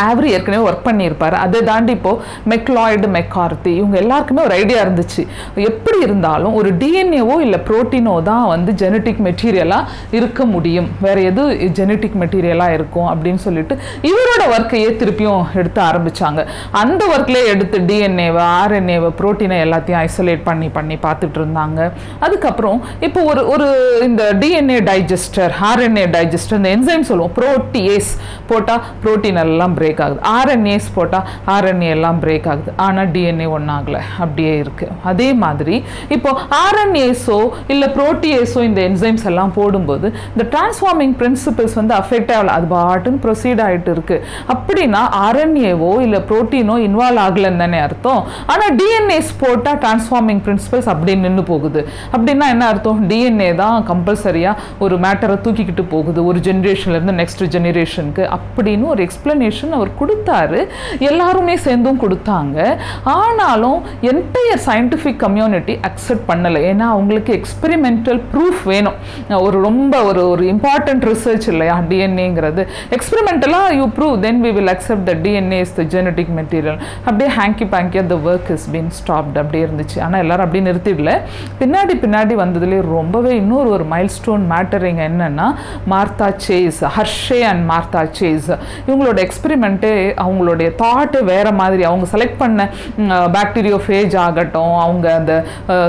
ஆவரி ஏற்கனவே ஒர்க் பண்ணியிருப்பார். அதை தாண்டி இப்போது மெக்லாய்டு, மெக்கார்த்தி, இவங்க எல்லாருக்குமே ஒரு ஐடியா இருந்துச்சு, எப்படி இருந்தாலும் ஒரு டிஎன்ஏவோ இல்லை ப்ரோட்டீனோ தான் வந்து ஜெனட்டிக் மெட்டீரியலாக இருக்க முடியும், வேறு எது ஜெனட்டிக் மெட்டீரியலாக இருக்கும் அப்படின்னு சொல்லிட்டு இவரோட ஒர்க்கையே திருப்பியும் எடுத்து ஆரம்பித்தாங்க. அந்த ஒர்க்லேயே எடுத்து டிஎன்ஏவை, ஆர்என்ஏவை, ப்ரோட்டீனை எல்லாத்தையும் ஐசோலேட் பண்ணி பார்த்துட்டு இருந்தாங்க. அதுக்கப்புறம் இப்போ ஒரு இந்த டிஎன்ஏ டைஜஸ்டர், ஆர்என்ஏ டைஜஸ்டர், இந்த என்சைம் சொல்லுவோம், ப்ரோட்டியேஸ் போட்டால் ப்ரோட்டீன் எல்லாம் எல்லாம் பிரேக் ஆகுது. RNAs போட்டால் RNA எல்லாம் பிரேக் ஆகுது, ஆனால் DNA ஒன்றாகலை, அப்படியே இருக்குது. அதே மாதிரி இப்போ RNAஸோ இல்லை ப்ரோட்டியேஸோ இந்த என்சைம்ஸ் எல்லாம் போடும்போது இந்த டிரான்ஸ்ஃபார்மிங் பிரின்சிபிள்ஸ் வந்து அஃபெக்ட் ஆகலை, அது பாட்டுன்னு ப்ரொசீட் ஆகிட்டு இருக்குது. அப்படின்னா RNAவோ இல்லை ப்ரோட்டீனோ இன்வால்வ் ஆகலைன்னு தானே அர்த்தம். ஆனால் DNAs போட்டால் டிரான்ஸ்ஃபார்மிங் பிரின்சிபிள்ஸ் அப்படியே நின்று போகுது. அப்படின்னா என்ன அர்த்தம்? DNA தான் கம்பல்சரியாக ஒரு மேட்டரை தூக்கிக்கிட்டு போகுது ஒரு ஜென்ரேஷன்லேருந்து நெக்ஸ்ட் ஜெனரேஷனுக்கு அப்படின்னு ஒரு எக்ஸ்பிளனேஷன் அவர் கொடுத்தாரு. எல்லாருமே சேர்ந்தும் கொடுத்தாங்க. ஆனாலும் என்டையர் சயின்டிஃபிக் கம்யூனிட்டி அக்செப்ட் பண்ணலை. ஏன்னா அவங்களுக்கு எக்ஸ்பெரிமெண்டல் ப்ரூஃப் வேணும். ஒரு ரொம்ப ஒரு இம்பார்ட்டன்ட் ரிசர்ச் இல்லையா டிஎன்ஏங்கிறது. எக்ஸ்பெரிமெண்டலாக you prove then we will accept the DNA is the genetic material. அப்படியே ஹேங்கி பேங்கியாக the work is been stopped அப்படியே இருந்துச்சு. ஆனால் எல்லாரும் அப்படி நிறுத்திடல. பின்னாடி வந்ததுலேயே ரொம்பவே இன்னொரு மைல் ஸ்டோன் மேட்டரிங் என்னன்னா Martha Chase, Hershey and Martha Chase இவங்களோட எக்ஸ்பெரிமெண்ட்டே அவங்களுடைய தாட்டே வேறு மாதிரி. அவங்க செலக்ட் பண்ண பாக்டீரியோஃபேஜ் ஆகட்டும், அவங்க அந்த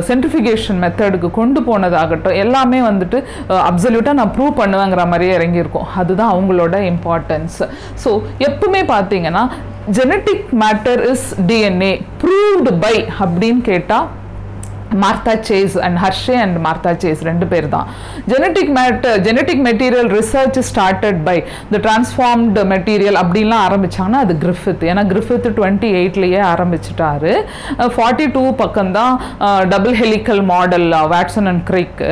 சென்ட்ரிஃபிகேஷன் மெத்தடுக்கு கொண்டு போனதாகட்டும், எல்லாமே வந்துட்டு அப்சல்யூட்டாக நான் ப்ரூவ் பண்ணுவேங்கிற மாதிரியே இறங்கியிருக்கோம். அதுதான் அவங்களோட இம்பார்ட்டன்ஸ். ஸோ எப்பவுமே பார்த்தீங்கன்னா genetic matter is DNA proved by அப்படின்னு கேட்டால் Martha Chase and Hershey and Martha Chase ரெண்டு பேர் தான். Genetic material research started by the transformed material அப்படின்லாம் ஆரம்பிச்சாங்கன்னா அது கிரிஃபித். ஏன்னா கிரிஃபித் 28லேயே ஆரம்பிச்சிட்டாரு. 42 பக்கம்தான் double helical model Watson and Crick.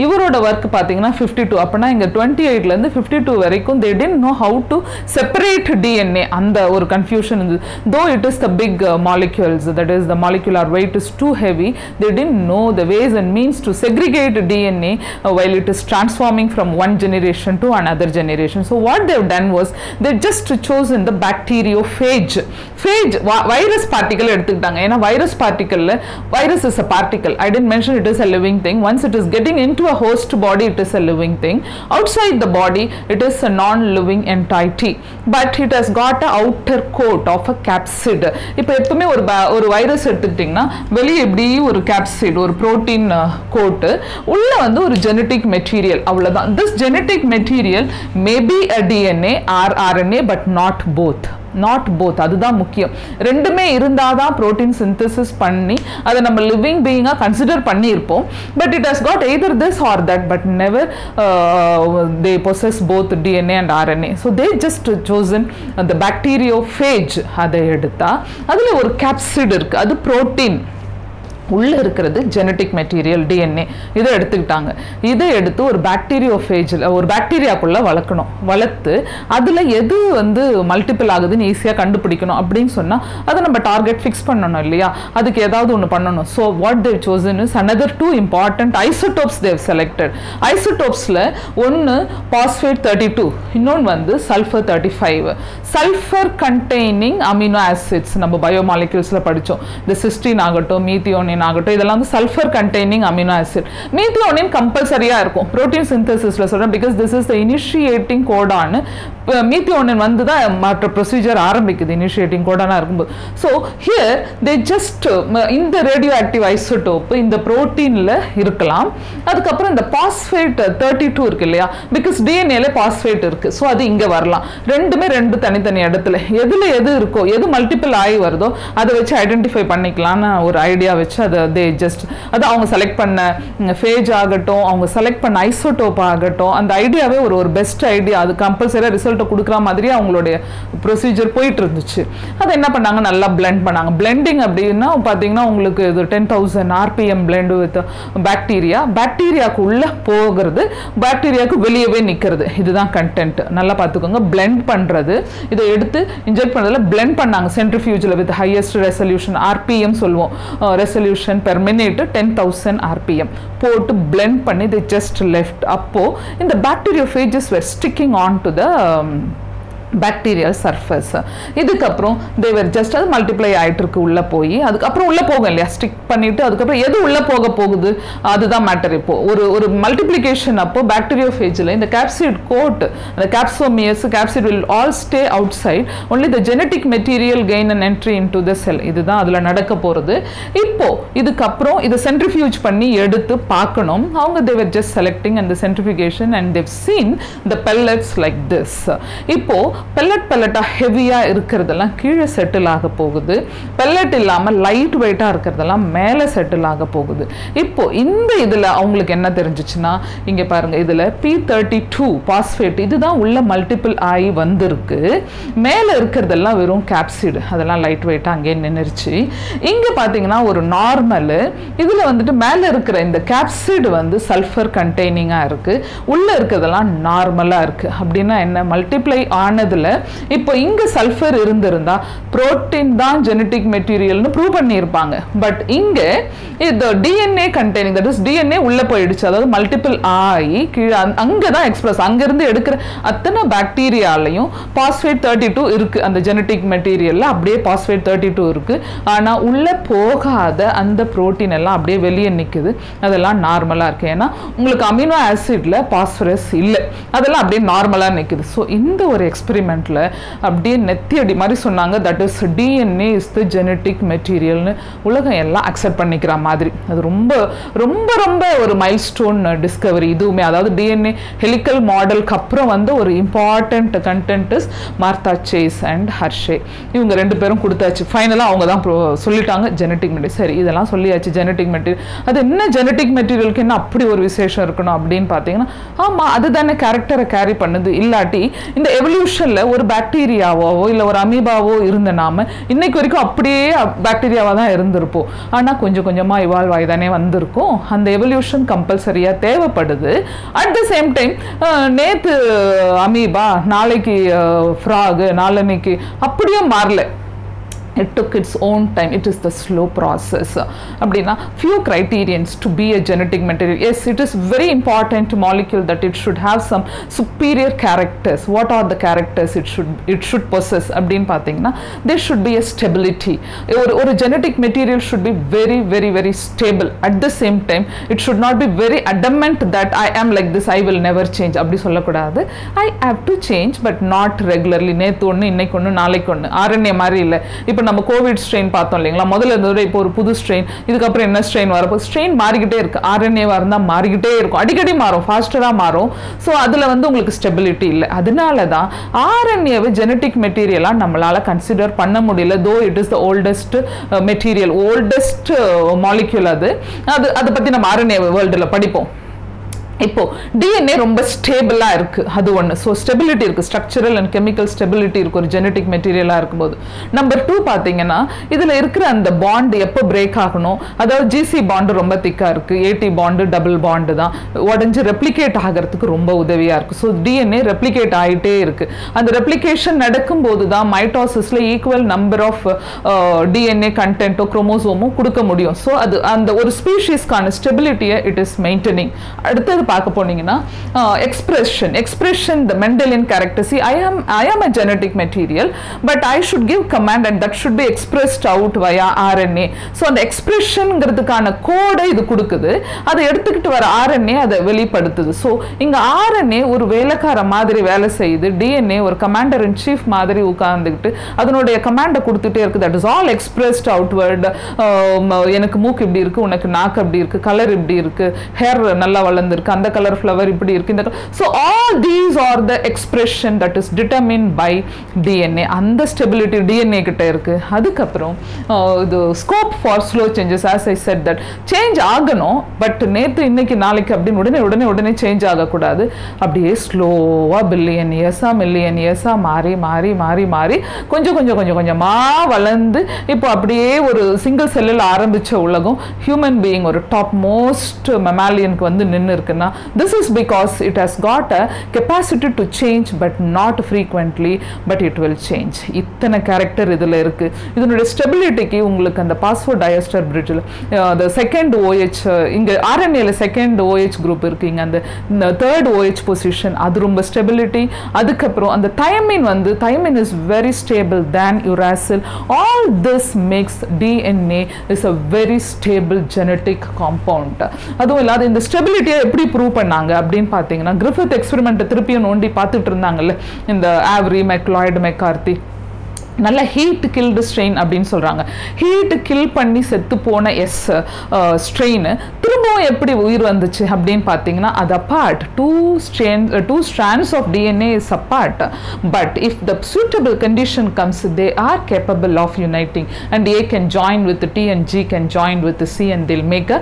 இவரோட ஒர்க் பார்த்தீங்கன்னா 52. அப்படின்னா இங்கே 28லேருந்து 52 வரைக்கும் they didn't know how to separate DNA. அந்த ஒரு கன்ஃபியூஷன் இருந்தது. though it is the big molecules, that is the molecular weight is too heavy, they didn't know the ways and means to segregate DNA while it is transforming from one generation to another generation. So what they've done was they just chosen the bacteriophage. Virus particle எடுத்துக்கிட்டாங்க. ஏன்னா virus பார்ட்டிக்கல்ல virus is a particle. I didn't mention it is a living thing. Once it is getting into a host body, it is a living thing. Outside the body, it is a non-living entity. But it has got a outer coat of a capsid. இப்போ எப்பவுமே ஒரு virus எடுத்துக்கிட்டிங்கன்னா வெளியே எப்படி ஒரு capsid, ஒரு protein கோட்டு, உள்ள வந்து ஒரு ஜெனட்டிக் மெட்டீரியல், அவ்வளவுதான். this genetic material may be a DNA or RNA but not both. அதுதான் முக்கியம். ரெண்டுமே இருந்தாதான் புரோட்டீன் சிந்தசிஸ் பண்ணி அதை நம்ம லிவிங் பீயிங்கா கன்சிடர் பண்ணியிருப்போம். But it has got either this or that, but never they possess both DNA and RNA. So they just chosen அந்த பாக்டீரியோஃபேஜ். அதை எடுத்தா அதுல ஒரு கேப்சிட் இருக்கு, அது புரோட்டீன். உள்ளே இருக்கிறது ஜெனட்டிக் மெட்டீரியல் டிஎன்ஏ. இதை எடுத்துக்கிட்டாங்க. இதை எடுத்து ஒரு பாக்டீரியோஃபேஜில் ஒரு பாக்டீரியாக்குள்ளே வளர்த்து அதில் எது வந்து மல்டிபிள் ஆகுதுன்னு ஈஸியாக கண்டுபிடிக்கணும் அப்படின்னு சொன்னால் அதை நம்ம டார்கெட் ஃபிக்ஸ் பண்ணணும் இல்லையா? அதுக்கு ஏதாவது ஒன்று பண்ணணும். So what they chosen is another 2 important isotopes they selected. ஐசோடோப்ஸில் ஒன்று பாஸ்பேட் 32, இன்னொன்று வந்து sulphur 35. Sulphur containing amino acids நம்ம பயோமாலிக்யூல்ஸில் படித்தோம். இந்த சிஸ்டின் ஆகட்டும், மீத்தியோனின் ஆகட்டும், இதெல்லாம் வந்து sulphur containing amino acid. Methionine கம்பல்சரியா இருக்கும் புரோட்டீன் சிந்தசிஸ்ல சொல்றேன், because this is the initiating codon. Methionine வந்து தான் மற்ற ப்ரொசீஜர் ஆரம்பிக்குது இனிஷியேட்டிங் கோடானா இருக்கும்போது. ஸோ ஹியர் தே ஜஸ்ட் இந்த ரேடியோ ஆக்டிவ் ஐசோடோப் இந்த புரோட்டீன்ல இருக்கலாம். அதுக்கப்புறம் இந்த பாஸ்பேட் 32 இருக்கு இல்லையா, பிகாஸ் டிஎன்ஏல பாஸ்பேட் இருக்கு. ஸோ அது இங்க வரலாம். ரெண்டுமே ரெண்டு தனித்தனி இடத்துல எதுல எது இருக்கோ, எது மல்டிபிள் ஆகி வருதோ அதை வச்சு ஐடென்டிஃபை பண்ணிக்கலாம்னு ஒரு ஐடியா வச்சு அதை அது அவங்க செலக்ட் பண்ண ஃபேஜ் ஆகட்டும், அவங்க செலக்ட் பண்ண ஐசோடோப் ஆகட்டும், அந்த ஐடியாவே ஒரு பெஸ்ட் ஐடியா. அது கம்பல்சரியா ரிசல்ட்டை கொடுக்குற மாதிரியே அவங்களுடைய ப்ரொசீஜர் போயிட்டு இருந்துச்சு. அதை என்ன பண்ணாங்க, நல்லா பிளெண்ட் பண்ணாங்க. பிளெண்டிங் அப்படின்னா பார்த்தீங்கன்னா உங்களுக்கு இது 10,000 RPM பிளெண்ட் வித் பாக்டீரியாவுக்கு உள்ள போகிறது, பாக்டீரியாவுக்கு வெளியவே நிற்கிறது. இதுதான் கண்டென்ட். நல்லா பார்த்துக்கோங்க. பிளெண்ட் பண்ணுறது, இதை எடுத்து இன்ஜெக்ட் பண்ணுறதுல பிளெண்ட் பண்ணாங்க சென்ட்ரிஃபியூஜில் வித் ஹையஸ்ட் ரெசல்யூஷன் RPM சொல்லுவோம். ரெசல்யூஷன் பெர் மினிட் 10,000 RPM போட்டு பிளெண்ட் பண்ணி they just left. அப்போ இந்த பாக்டீரியோஃபேஜஸ் were sticking on to the bacterial surface. இதுக்கப்புறம் they were just அது மல்டிப்ளை ஆயிட்டு இருக்கு உள்ள போய், அதுக்கப்புறம் உள்ள போகும் இல்லையா, ஸ்டிக் பண்ணிட்டு அதுக்கப்புறம் எது உள்ள போகுது அதுதான் மேட்டர். இப்போ ஒரு மல்டிப்ளிகேஷன் அப்போ பாக்டீரியோஃபேஜில் இந்த கேப்சிட் கோட், அந்த கேப்சோமியஸ் capsid will all stay outside, only the genetic material gain an entry into the cell. இதுதான் அதுல நடக்க போறது. இப்போ இதுக்கப்புறம் இதை சென்ட்ரிஃபியூஜ் பண்ணி எடுத்து பார்க்கணும். அவங்க they were just selecting and the centrifugation and they've seen the pellets like this. இப்போ பெல்லட்டாக ஹெவியாக இருக்கிறதெல்லாம் கீழே செட்டில் ஆக போகுது, பெல்லட் இல்லாமல் லைட் வெயிட்டாக இருக்கிறதெல்லாம் மேலே செட்டில் ஆக போகுது. இப்போ இந்த இதில் அவங்களுக்கு என்ன தெரிஞ்சிச்சுன்னா, இங்கே பாருங்கள், இதில் P32 பாஸ்பேட் இதுதான் உள்ள மல்டிபிள் ஆகி வந்திருக்கு. மேலே இருக்கிறதெல்லாம் வெறும் கேப்சிடு, அதெல்லாம் லைட் வெயிட்டாக அங்கேயே நின்றுச்சு. இங்கே பார்த்தீங்கன்னா ஒரு நார்மலு, இதில் வந்துட்டு மேலே இருக்கிற இந்த கேப்சிடு வந்து சல்ஃபர் கண்டெய்னிங்காக இருக்குது, உள்ளே இருக்கிறதெல்லாம் நார்மலாக இருக்குது. அப்படின்னா என்ன, மல்டிப்ளை ஆனதில் இப்போ இங்கே சல்ஃபர் இருந்திருந்தால் புரோட்டீன் தான் ஜெனட்டிக் மெட்டீரியல்னு ப்ரூவ் பண்ணியிருப்பாங்க. பட் இங்கே இது DNA containing, that is DNA உள்ளே போயிடுச்சு, அதாவது மல்டிபிள் ஆகி கீழே அங்கே தான் எக்ஸ்பிரஸ், அங்கேருந்து எடுக்கிற அத்தனை பாக்டீரியாலையும் பாஸ்பேட் 32 இருக்குது. அந்த ஜெனட்டிக் மெட்டீரியலில் அப்படியே பாஸ்பேட் 32 இருக்குது. ஆனால் உள்ளே போகாத அந்த புரோட்டீன் எல்லாம் அப்படியே வெளியே நிற்குது, அதெல்லாம் நார்மலாக இருக்குது. ஏன்னா உங்களுக்கு அமினோ ஆசிட்ல பாஸ்பரஸ் இல்லை, அதெல்லாம் அப்படியே நார்மலாக நிற்குது. ஸோ இந்த ஒரு எக்ஸ்பெரிமெண்ட்டில் அப்படியே நெத்தி அடி மாதிரி சொன்னாங்க, that is DNA is the genetic மெட்டீரியல்னு உலகம் எல்லாம் அக்செப்ட் பண்ணிக்கிற மாதிரி. அது ரொம்ப ரொம்ப ரொம்ப ஒரு மைல்ஸ்டோன் டிஸ்கவரி இதுவுமே. அதாவது டிஎன்ஏ ஹெலிக்கல் மாடலுக்கு அப்புறம் வந்து ஒரு important content is Martha Chase and Hershey. இவங்க ரெண்டு பேரும் கொடுத்தாச்சு, ஃபைனலாக அவங்க தான் சொல்லிட்டாங்க ஜெனட்டிக் மெட்டீரியல். சரி, இதெல்லாம் சொல்லியாச்சு ஜெனட்டிக் மெட்டீரியல். அது என்ன ஜெனட்டிக் மெட்டீரியலுக்கு என்ன அப்படி ஒரு விசேஷம் இருக்கணும் அப்படின்னு பார்த்தீங்கன்னா, ஆமாம் அதுதானே கேரக்டரை கேரி பண்ணுது. இல்லாட்டி இந்த எவல்யூஷனில் ஒரு பாக்டீரியாவோ இல்லை ஒரு அமீபாவோ இருந்த நாம இன்னைக்கு வரைக்கும் அப்படியே பாக்டீரியாவாக தான் இருந்திருப்போம். ஆனால் கொஞ்சம் கொஞ்சமாக இவால்வ் ஆகி தானே வந்திருக்கும். அந்த எவல்யூஷன் கம்பல்சரியாக தேவைப்படுது. அட் த சேம் டைம் நேற்று அமீபா, நாளைக்கு ஃப்ராகு, நாளன்னைக்கு அப்படியே மாறல. It took its own time. It is the slow process. அப்படின்னா few criterions to be a genetic material. Yes, it is very important molecule that it should have some superior characters. What are the characters it should possess? அப்படின்னு பார்த்தீங்கன்னா there should be a stability. ஒரு genetic material should be very very very stable. At the same time, it should not be very adamant that I am like this, I will never change. அப்படி சொல்லக்கூடாது. I have to change but not regularly. நேற்று ஒன்று, இன்னைக்கு ஒன்று, நாளைக்கு ஒன்று. RNA மாதிரி இல்லை. இப்போ நம்ம கோவிட் ஸ்ட்ரெயின் பார்த்தோம் இல்லைங்களா, முதல்ல இருந்தது இப்போ ஒரு புது ஸ்ட்ரெயின், இதுக்கப்புறம் என்ன ஸ்ட்ரெயின் வரப்போ, ஸ்ட்ரெயின் மாறிக்கிட்டே இருக்கு. RNA-வா இருந்தால் மாறிக்கிட்டே இருக்கும், அடிக்கடி மாறும், ஃபாஸ்டராக மாறும். ஸோ அதில் வந்து உங்களுக்கு ஸ்டெபிலிட்டி இல்லை. அதனால தான் RNA-வை ஜெனட்டிக் மெட்டீரியலாக நம்மளால் கன்சிடர் பண்ண முடியல. Though it is the oldest material, oldest molecule. அதை பற்றி நம்ம RNA வேர்ல்டில் படிப்போம். இப்போ டிஎன்ஏ ரொம்ப ஸ்டேபிளாக இருக்குது, அது ஒன்று. ஸோ ஸ்டெபிலிட்டி இருக்குது, ஸ்ட்ரக்சரல் அண்ட் கெமிக்கல் ஸ்டெபிலிட்டி இருக்குது ஒரு ஜெனட்டிக் மெட்டீரியலாக இருக்கும்போது. நம்பர் 2 பார்த்தீங்கன்னா இதில் இருக்கிற அந்த பாண்டு எப்போ பிரேக் ஆகணும், அதாவது ஜிசி பாண்டு ரொம்ப திக்காக இருக்குது, ஏடி பாண்டு டபுள் பாண்டு தான் உடஞ்சி ரெப்ளிகேட் ஆகிறதுக்கு ரொம்ப உதவியாக இருக்குது. ஸோ டிஎன்ஏ ரெப்ளிகேட் ஆகிட்டே இருக்குது. அந்த ரெப்ளிகேஷன் நடக்கும்போது தான் மைட்டாசிஸில் ஈக்குவல் நம்பர் ஆஃப் டிஎன்ஏ கண்டென்ட்டோ குரோமோசோமும் கொடுக்க முடியும். ஸோ அது அந்த ஒரு ஸ்பீஷீஸ்க்கான ஸ்டெபிலிட்டியை இட் இஸ் மெயின்டெனிங். அடுத்தது பார்க்க போனீங்கன்னா expression, the Mendelian characteristic. I am a genetic material, but I should give command and that should be expressed out via RNA. So அந்த எக்ஸ்பிரஷன்ங்கிறதுக்கான கோடை இது கொடுக்குது, அதை எடுத்துக்கிட்டு வர RNA அதை வெளிப்படுத்துது. ஸோ இங்கே RNA ஒரு வேலைக்கார மாதிரி வேலை செய்யுது, டிஎன்ஏ ஒரு கமாண்டர் இன் சீஃப் மாதிரி உட்கார்ந்துக்கிட்டு அதனுடைய கமாண்டை கொடுத்துட்டே இருக்குது. That is all expressed outward. எனக்கு மூக்கு இப்படி இருக்குது, உனக்கு நாக்கு அப்படி இருக்குது, கலர் இப்படி இருக்குது, ஹேர் நல்லா வளர்ந்துருக்கு, அந்த கலர் ஃப்ளவர் இப்படி இருக்கு, இந்த colour. So all these are the expression that is determine by DNA. அந்த ஸ்டெபிலிட்டி டிஎன்ஏ கிட்ட இருக்கு. அதுக்கப்புறம் இது scope for slow changes. As I said that change ஆகணும், பட் நேற்று இன்னைக்கு நாளைக்கு அப்படின்னு உடனே சேஞ்ச் ஆகக்கூடாது. அப்படியே ஸ்லோவாக பில்லியன் இயர்ஸாக மில்லியன் இயர்ஸாக மாறி மாறி மாறி மாறி கொஞ்சமாக வளர்ந்து இப்போ அப்படியே ஒரு சிங்கிள் செல்லில் ஆரம்பித்த உலகம் ஹியூமன் பீயிங் ஒரு டாப் மோஸ்ட் மெமாலியனுக்கு வந்து நின்று இருக்குன்னா, this is because it has got a capacity to change but not frequently, but it will change. இத்தனை கேரக்டர் இதில் இருக்கு. இதனுடைய ஸ்டெபிலிட்டிக்கு உங்களுக்கு அந்த பாஸ்போடைஎஸ்டர் பிரிட்ஜில் the second OH, இங்கே RNA-ல செகண்ட் OH குரூப் இருக்கு, இங்கே அந்த தேர்ட் OH பொசிஷன் அது ரொம்ப ஸ்டெபிலிட்டி. அதுக்கப்புறம் அந்த thymine is very stable than uracil. All this makes DNA is a very stable genetic compound. அதுவும் இல்லாத இந்த ஸ்டெபிலிட்டியை எப்படி ப்ரூவ் பண்ணாங்க அப்படின்னு பார்த்தீங்கன்னா, கிரிஃபித் எக்ஸ்பெரிமெண்ட்டை திருப்பியும் நோண்டி பார்த்துட்டு இருந்தாங்கல்ல இந்த ஆவ்ரி, மெக்லாய்டு, மெக்கார்த்தி. நல்ல ஹீட் கில்டு ஸ்ட்ரெயின் அப்படின்னு சொல்கிறாங்க. ஹீட் கில் பண்ணி செத்து போன ஸ்ட்ரெயின் திரும்பவும் எப்படி உயிர் வந்துச்சு அப்படின்னு பார்த்தீங்கன்னா அது apart. two strands of DNA is apart, but if the suitable condition comes they are capable of uniting and A can join with the T and G can join with the C and they'll make a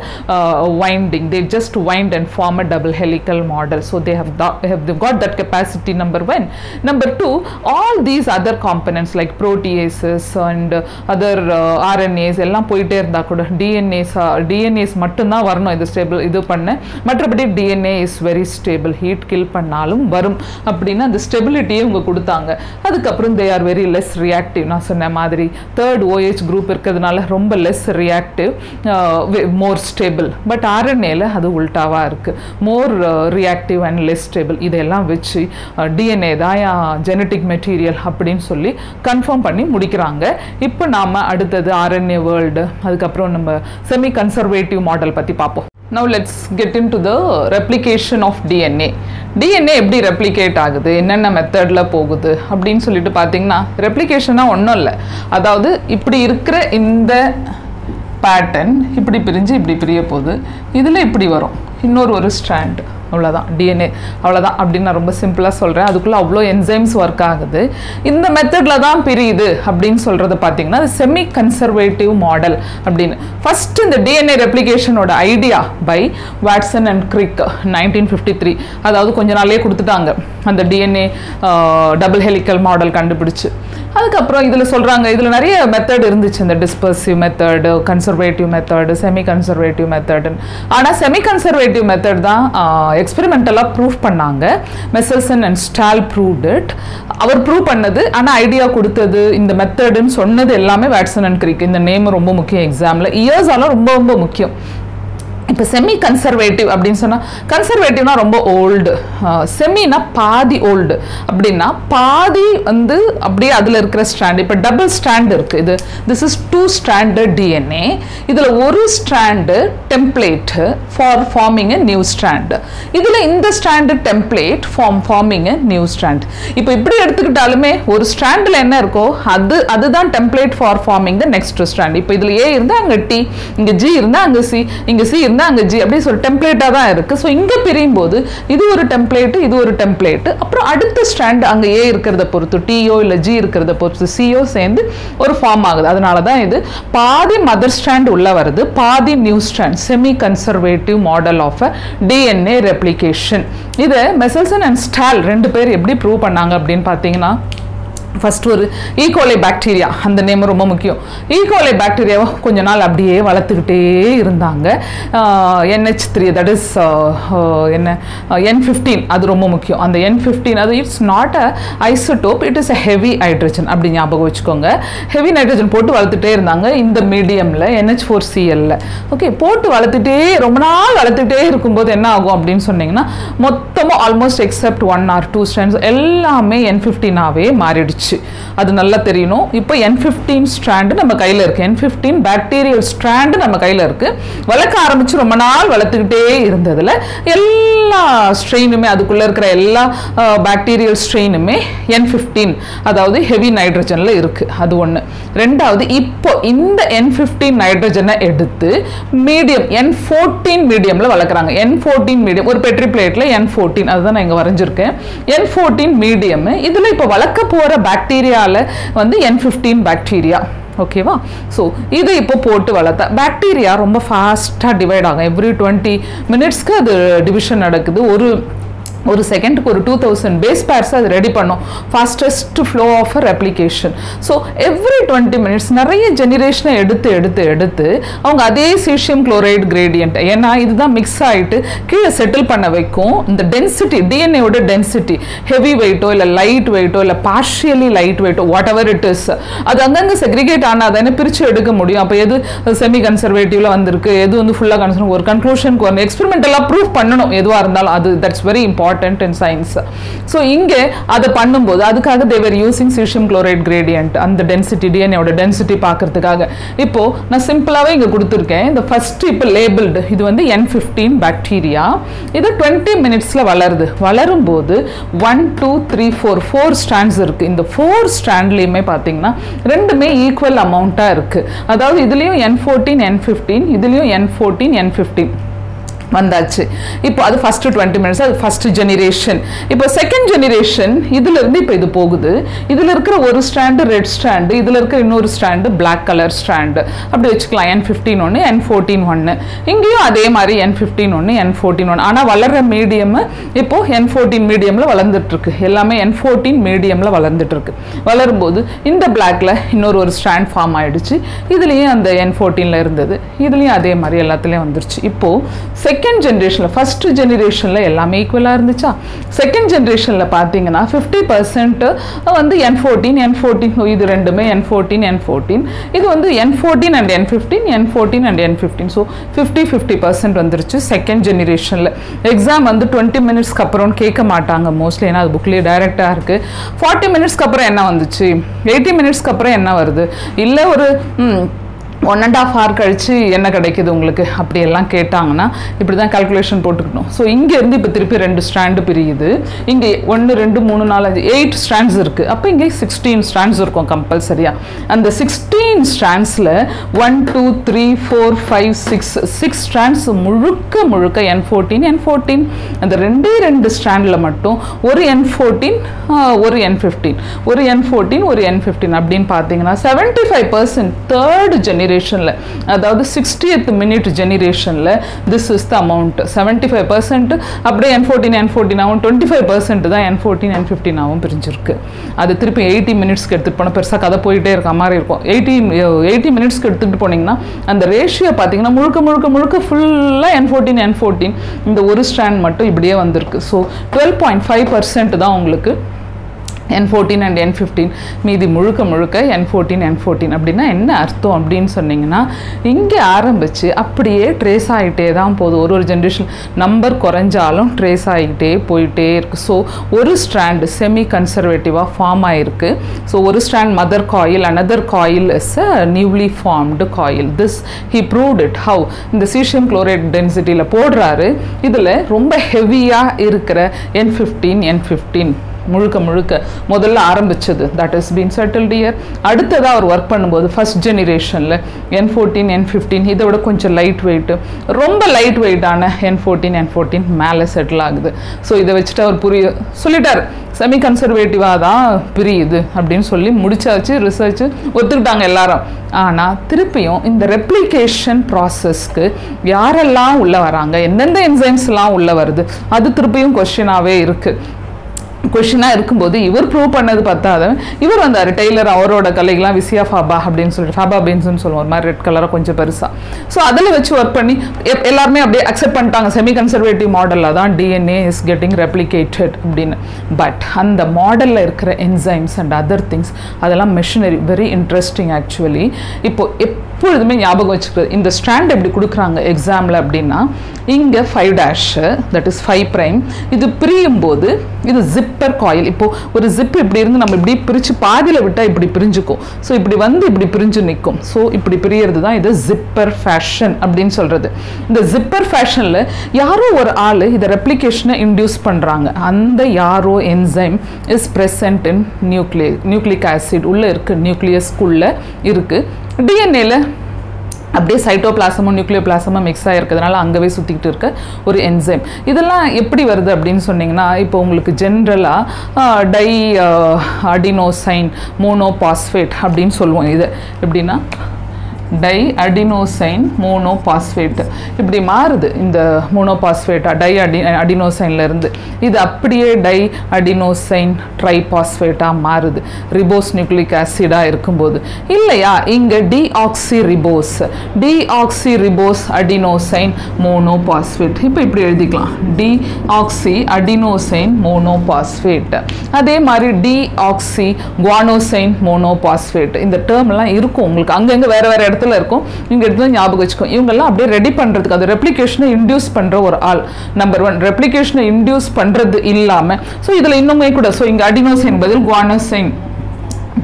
winding. They just wind and form a double helical model. So they have got that capacity, number one. Number two, all these other components like proteases and other RNAs எல்லாம் போயிட்டே இருந்தா கூட DNAs மட்டும்தான் வரணும் இது stable இது பண்ண. மற்றபடி DNA is very stable. Heat kill பண்ணாலும் வரும் அப்படின்னு அந்த ஸ்டெபிலிட்டியை இவங்க கொடுத்தாங்க. அதுக்கப்புறம் they are very less reactive. நான் சொன்ன மாதிரி தேர்ட் OH குரூப் இருக்கிறதுனால ரொம்ப less reactive, more stable. But RNAல அது உல்டாவாக இருக்குது, more reactive and less stable. இதெல்லாம் வச்சு DNA தான் ஜெனட்டிக் மெட்டீரியல் அப்படின்னு சொல்லி கன்ஃபார்ம் பண்ணி முடிக்கிறாங்க. இப்போ நாம அடுத்தது RNA வேர்ல்டு, அதுக்கப்புறம் நம்ம செமி கன்சர்வேட்டிவ் மாடல் பற்றி பார்ப்போம். Now let's get into the replication of DNA. DNA எப்படி ரெப்ளிகேட் ஆகுது, என்னென்ன மெத்தடில் போகுது அப்படின்னு சொல்லிட்டு பார்த்தீங்கன்னா ரெப்ளிகேஷனாக ஒன்றும் இல்லை. அதாவது இப்படி இருக்கிற இந்த பேட்டர்ன் இப்படி பிரிஞ்சு இப்படி பிரிய போகுது, இதில் இப்படி வரும் இன்னொரு ஸ்ட்ராண்ட், அவ்வளோதான் DNA, அவ்வளோதான் அப்படின்னு நான் ரொம்ப சிம்பிளாக சொல்கிறேன். அதுக்குள்ளே அவ்வளோ என்சைம்ஸ் ஒர்க் ஆகுது. இந்த மெத்தடில் தான் பிரியுது அப்படின்னு சொல்கிறத பார்த்தீங்கன்னா அது செமி கன்சர்வேட்டிவ் மாடல் அப்படின்னு. ஃபர்ஸ்ட் இந்த DNA ரெப்ளிகேஷனோட idea by Watson and Crick 1953. அதாவது கொஞ்ச நாளே கொடுத்துட்டாங்க அந்த DNA டபுள் ஹெலிக்கல் மாடல் கண்டுபிடிச்சு. அதுக்கப்புறம் இதில் சொல்கிறாங்க, இதில் நிறைய மெத்தட் இருந்துச்சு, இந்த dispersive method, conservative method, semi conservative மெத்தடுன்னு. ஆனால் செமி கன்சர்வேட்டிவ் மெத்தட் தான் எக்ஸ்பெரிமெண்டலாக ப்ரூவ் பண்ணாங்க. Meselson and Stahl proved it. அவர் ப்ரூவ் பண்ணது, ஆனால் ஐடியா கொடுத்தது இந்த மெத்தடுன்னு சொன்னது எல்லாமே வாட்சன் அண்ட் கிரிக். இந்த நேம் ரொம்ப முக்கியம் எக்ஸாமில், இயர்ஸாலாம் ரொம்ப ரொம்ப முக்கியம். இப்போ செமி கன்சர்வேட்டிவ் அப்படின்னு சொன்னால், கன்சர்வேட்டிவ்னா ரொம்ப ஓல்டு, செமினா பாதி ஓல்டு. அப்படின்னா பாதி வந்து அப்படியே அதில் இருக்கிற ஸ்ட்ராண்ட். இப்போ டபுள் ஸ்ட்ராண்ட் இருக்குது, இது திஸ் இஸ் 2 ஸ்ட்ராண்டட் DNA. இதில் ஒரு strand template for farming a new strand. இதில் இந்த strand template farming a new strand. இப்போ இப்படி எடுத்துக்கிட்டாலுமே ஒரு ஸ்ட்ராண்டில் என்ன இருக்கோ அதுதான் template for farming the next strand. இப்போ இதில் A இருந்தால் அங்கே T, இங்கே G இருந்தால் அங்கே C, இங்கே C இருந்தால் அங்கே G, அப்படி ஒரு டெம்ப்ளேட்டாக தான் இருக்குது. ஸோ இங்கே பிரியும் போது இது ஒரு டெம்ப்ளேட்டு, இது ஒரு டெம்ப்ளேட்டு, அப்புறம் அடுத்த ஸ்ட்ராண்ட் அங்கே A இருக்கிறத பொறுத்து T-யோ இல்லை G இருக்கிறத பொறுத்து C-யோ சேர்ந்து ஒரு ஃபார்ம் ஆகுது. அதனால தான் இது பாதி மதர் ஸ்ட்ராண்ட் உள்ள வருது, பாதி new strand. Semi conservative model of DNA replication. இதை மெசல்சன் அண்ட் ஸ்டால் 2 பேர் எப்படி ப்ரூவ் பண்ணாங்க அப்படின்னு பார்த்தீங்கன்னா, ஃபர்ஸ்ட் ஒரு ஈகோலை பாக்டீரியா, அந்த நேம் ரொம்ப முக்கியம். ஈகோலை பாக்டீரியாவை கொஞ்ச நாள் அப்படியே வளர்த்துக்கிட்டே இருந்தாங்க. NH3 தட் இஸ் N15, அது ரொம்ப முக்கியம். அந்த N15 அது it's not a isotope, it is a heavy hydrogen, அப்படி ஞாபகம் வச்சுக்கோங்க. ஹெவி நைட்ரஜன் போட்டு வளர்த்துட்டே இருந்தாங்க இந்த மீடியமில் NH4Cl. ஓகே, போட்டு வளர்த்துட்டே ரொம்ப நாள் வளர்த்துட்டே இருக்கும்போது என்ன ஆகும் அப்படின்னு சொன்னீங்கன்னா, மொத்தமாக ஆல்மோஸ்ட் எக்ஸப்ட் 1 or 2 ஸ்ட்ராண்ட்ஸ் எல்லாமே N15ஆகவே மாறிடுச்சு. அது நல்லா தெரியணும். இப்போ N15 ஸ்ட்ராண்ட் நம்ம கையில் இருக்கு, N15 பாக்டீரியல் ஸ்ட்ராண்ட் நம்ம கையில் இருக்கு. வளர்க்க ஆரம்பிச்சு ரொம்ப நாள் வளர்த்துக்கிட்டே இருந்ததுல எல்லா ஸ்ட்ரெயினுமே, அதுக்குள்ள இருக்கிற எல்லா பாக்டீரியல் ஸ்ட்ரெயினுமே N15, அதாவது ஹெவி நைட்ரஜன்ல இருக்கு. அது ஒன்று. ரெண்டாவது, இப்போ இந்த N15 நைட்ரஜனை எடுத்து மீடியம் N14 மீடியம்ல வளர்க்குறாங்க. N14 மீடியம் ஒரு பெட்ரி பிளேட்ல N14, அதுதான் நான் இங்கே வரைஞ்சிருக்கேன். N14 மீடியம் இதில் இப்போ வளர்க்க போகிற பாக்டீரியாவில் வந்து N15 பாக்டீரியா. ஓகேவா? ஸோ இது இப்போ போட்டு வளர்த்தா பாக்டீரியா ரொம்ப ஃபாஸ்ட்டாக டிவைட் ஆகும். எவ்ரி 20 மினிட்ஸ்க்கு அது டிவிஷன் நடக்குது. ஒரு செகண்டுக்கு ஒரு 2000 பேஸ் பேர்ஸ் அது ரெடி பண்ணும். Fastest flow of replication. So every 20 minutes நிறைய ஜெனரேஷனை எடுத்து அவங்க அதே சீசியம் குளோரைடு கிரேடியன்ட், ஏன்னா இதுதான் மிக்ஸ் ஆகிட்டு கீழே செட்டில் பண்ண வைக்கும். இந்த டென்சிட்டி, டிஎன்ஏவோட டென்சிட்டி, ஹெவி வெயிட்டோ இல்லை லைட் வெயிட்டோ இல்லை பார்ஷியலி லைட் வெயிட்டோ வாட் எவர் இட் இஸ், அது அங்கங்கே செக்ரிகேட் ஆனால் அதை பிரித்து எடுக்க முடியும். அப்போ எது செமி கன்சர்வேட்டிவ்ல வந்திருக்கு, எது வந்து ஃபுல்லாக கன்சர்வ், ஒரு கன்க்ளூஷனுக்கு ஒரு எக்ஸ்பெரிமெண்டலாக ப்ரூவ் பண்ணணும் எதுவாக இருந்தாலும். அது that's very important. important in science. So இங்கே அதை பண்ணும்போது அதுக்காக they were using cesium chloride gradient, அந்த density DNA ஓட density பார்க்கறதுக்காக. இப்போ நான் சிம்பிளாவே இங்க கொடுத்திருக்கேன். இந்த ஃபர்ஸ்ட் இப்போ லேபிள்டு இது வந்து N15 பாக்டீரியா. இது 20 மினிட்ஸ்ல வளருது. வளரும் போது 1 2 3 4 ஸ்ட்ராண்ட்ஸ் இருக்கு. இந்த 4 ஸ்ட்ராண்ட்லயுமே பாத்தீங்கன்னா ரெண்டுமே ஈக்குவல் அமௌண்டா இருக்கு. அதாவது இதுலயும் N14 N15, இதுலயும் N14 N15 வந்தாச்சு. இப்போ அது ஃபர்ஸ்ட் 20 மினிட்ஸ், அது ஃபர்ஸ்ட் ஜெனரேஷன். இப்போ செகண்ட் ஜெனரேஷன் இதுல இருந்து இப்போ இது போகுது. இதுல இருக்கிற ஒரு ஸ்ட்ராண்ட் ரெட் ஸ்ட்ராண்ட், இதுல இருக்கிற இன்னொரு ஸ்ட்ராண்ட் பிளாக் கலர் ஸ்ட்ராண்ட், அப்படி வச்சுக்கலாம். N15 ஒன்று, N14 ஒன்று. இங்கேயும் அதே மாதிரி N15 ஒன்று, N14 ஒன்று. ஆனால் வளர்ற மீடியம் இப்போ N14 மீடியம்ல வளர்ந்துட்டு இருக்கு. எல்லாமே N14 மீடியம்ல வளர்ந்துட்டு இருக்கு. வளரும்போது இந்த பிளாக்ல இன்னொரு ஸ்ட்ராண்ட் ஃபார்ம் ஆயிடுச்சு. இதுலயும் அந்த N14ல இருந்தது, இதுலயும் அதே மாதிரி எல்லாத்துலயும் வந்துருச்சு. இப்போ செகண்ட் ஜெனரேஷன்ல ஃபர்ஸ்ட் ஜெனரேஷன்ல எல்லாமே ஈக்குவலா இருந்துச்சா? செகண்ட் ஜெனரேஷன்ல பாத்தீங்கன்னா 50% வந்து N14 இது ரெண்டுமே N14 இது வந்து N14 and N15 ஸோ 50% வந்துருச்சு செகண்ட் ஜெனரேஷன்ல. எக்ஸாம் வந்து 20 மினிட்ஸ்க்கு அப்புறம் கேட்க மாட்டாங்க மோஸ்ட்லி, ஏன்னா அது புக்லேயே டைரக்டா இருக்கு. 40 மினிட்ஸ்க்கு அப்புறம் என்ன வந்துச்சு, 80 மினிட்ஸ்க்கு அப்புறம் என்ன வருது, இல்ல ஒரு 1.5 hour கழிச்சு என்ன கிடைக்குது உங்களுக்கு, அப்படி எல்லாம் கேட்டாங்கன்னா இப்படி தான் கால்குலேஷன் போட்டுக்கணும். ஸோ இங்கேருந்து இப்போ திருப்பி 2 ஸ்ட்ராண்டு பிரியுது. இங்கே 1 2 3 4 5 8 ஸ்ட்ராண்ட்ஸ் இருக்குது. அப்போ இங்கே 16 ஸ்ட்ராண்ட்ஸ் இருக்கும் கம்பல்சரியாக. அந்த 16 ஸ்ட்ராண்ட்ஸில் 1 2 3 4 5 6 ஸ்ட்ராண்ட்ஸ் முழுக்க N14 அந்த 2 ஸ்ட்ராண்டில் மட்டும் ஒரு N14 ஒரு N15 ஒரு N14 ஒரு N15 அப்படின்னு பார்த்தீங்கன்னா 75% தேர்ட் ஜெனரேஷன், அதாவது 60th மினிட் ஜெனரேஷன்ல this is the amount. 75% அப்படியே N14 ஆகும், 25% தான் N14 ஆகும் பிரிஞ்சிருக்கு. அது திருப்பி 80 மினிட்ஸ்க்கு எடுத்துட்டு போனால் பெருசாக கதை போயிட்டே இருக்க மாதிரி இருக்கும். 80 மினிட்ஸ்க்கு எடுத்துட்டு போனீங்கன்னா அந்த ரேஷியோ பார்த்தீங்கன்னா முழுக்க ஃபுல்லாக N14 இந்த ஒரு ஸ்ட்ராண்ட் மட்டும் இப்படியே வந்திருக்கு. ஸோ 12.5% தான் உங்களுக்கு N14 and N15, மீதி முழுக்க N14 அப்படின்னா என்ன அர்த்தம் அப்படின்னு சொன்னீங்கன்னா, இங்கே ஆரம்பிச்சு அப்படியே ட்ரேஸ் ஆகிட்டே தான் போகுது. ஒரு ஜென்ரேஷன் நம்பர் குறைஞ்சாலும் ட்ரேஸ் ஆகிட்டே போயிட்டே இருக்கு. ஸோ ஒரு ஸ்ட்ராண்ட் செமி கன்சர்வேட்டிவாக ஃபார்ம் ஆயிருக்கு. ஸோ ஒரு strand mother coil, another coil is a newly formed coil. This he proved it. How இந்த சீசியம் குளோரைட் டென்சிட்டியில் போடுறாரு. இதில் ரொம்ப ஹெவியாக இருக்கிற N15 முழுக்க முதல்ல ஆரம்பிச்சது, that is been settled year. அடுத்ததாக அவர் ஒர்க் பண்ணும்போது ஃபர்ஸ்ட் ஜெனரேஷனில் N14 இதை விட கொஞ்சம் லைட் வெயிட், ரொம்ப லைட் வெயிட்டான N14 மேலே செட்டில் ஆகுது. ஸோ இதை வச்சுட்டு அவர் சொல்லிட்டார், செமி கன்சர்வேட்டிவாக தான் பிரியுது அப்படின்னு சொல்லி முடிச்சாச்சு. ரிசர்ச் ஒத்துக்கிட்டாங்க எல்லாரும். ஆனால் திருப்பியும் இந்த ரெப்ளிகேஷன் ப்ராசஸ்க்கு யாரெல்லாம் உள்ள வராங்க, எந்தெந்த என்சைம்ஸ்லாம் உள்ள வருது, அது திருப்பியும் கொஸ்டினாகவே இருக்குது. கொஷினாக இருக்கும்போது இவர் ப்ரூவ் பண்ணது பார்த்தாத இவர் வந்தார் டெய்லர், அவரோட கலைகள்லாம் விசியா ஃபாபா அப்படின்னு சொல்லிட்டு ஃபாபா பீன்ஸ்னு சொல்லுவோம், ஒரு மாதிரி ரெட் கலராக கொஞ்சம் பெருசாக. ஸோ அதில் வச்சு ஒர்க் பண்ணி எல்லாருமே அப்படியே அக்செப்ட் பண்ணிட்டாங்க, செமி கன்சர்வேட்டிவ் மாடலில் தான் டிஎன்ஏ இஸ் கெட்டிங் ரெப்ளிகேட்டட் அப்படின்னு. பட் அந்த மாடலில் இருக்கிற என்சைம்ஸ் அண்ட் அதர் திங்ஸ் அதெல்லாம் மெஷினரி, வெரி இன்ட்ரெஸ்டிங் ஆக்சுவலி. இப்போ எப்பொழுதுமே ஞாபகம் வச்சுக்கிறது, இந்த ஸ்ட்ராண்ட் எப்படி கொடுக்குறாங்க எக்ஸாமில் அப்படின்னா, இங்கே 5' தட் இஸ் 5', இது பிரியும் போது இது ஜிப்பர் காயில். இப்போ ஒரு ஜிப் இப்படி இருந்து நம்ம இப்படி பிரித்து பாதியில் விட்டால் இப்படி பிரிஞ்சுக்கும். ஸோ இப்படி வந்து இப்படி பிரிஞ்சு நிற்கும். ஸோ இப்படி பிரியறது தான் இது ஜிப்பர் ஃபேஷன் அப்படின்னு சொல்கிறது. இந்த ஜிப்பர் ஃபேஷனில் யாரோ ஒரு ஆள் இதை ரெப்ளிகேஷனை இன்டியூஸ் பண்ணுறாங்க. அந்த யாரோ enzyme is present in nucleic acid உள்ளே இருக்குது, நியூக்ளியஸ்குள்ளே இருக்குது. டிஎன்ஏல அப்படியே சைட்டோபிளாசமும் நியூக்ளியோபிளாசமும் மிக்ஸ் ஆகிருக்கிறதுனால அங்கவே சுற்றிக்கிட்டு இருக்க ஒரு என்சைம். இதெல்லாம் எப்படி வருது அப்படின்னு சொன்னிங்கன்னா, இப்போ உங்களுக்கு ஜென்ரலாக டை அடினோசைன் மோனோபாஸ்பேட் அப்படின்னு சொல்லுவோம். இது எப்படின்னா டை அடினோசைன் மோனோபாஸ்பேட் இப்படி மாறுது. இந்த மோனோபாஸ்பேட் அடினோசைன்லேருந்து இது அப்படியே டை அடினோசைன் ட்ரைபாஸ்பேட்டாக மாறுது ரிபோஸ் நியூக்ளிக் ஆசிடாக இருக்கும்போது. இல்லையா, இங்கே டிஆக்சி ரிபோஸ் அடினோசைன் மோனோபாஸ்பேட். இப்போ இப்படி எழுதிக்கலாம், டிஆக்சி அடினோசைன் மோனோபாஸ்பேட். அதே மாதிரி டிஆக்சி குவானோசைன் மோனோபாஸ்பேட். இந்த டேர்ம்லாம் இருக்கும் உங்களுக்கு அங்கங்கே வேறு இடத்துல இடத்துல இருக்கும், இங்கே எடுத்து ஞாபகம் வச்சுக்கோ. இவங்கெல்லாம் அப்படியே ரெடி பண்ணுறதுக்கு அது ரெப்ளிகேஷனை இன்டியூஸ் பண்ணுற ஒரு ஆள். நம்பர் 1 ரெப்ளிகேஷனை இன்டியூஸ் பண்ணுறது இல்லாமல் ஸோ இதில் இன்னுமே கூட ஸோ இங்கே அடினோசைன் பதில் குவானோசைன்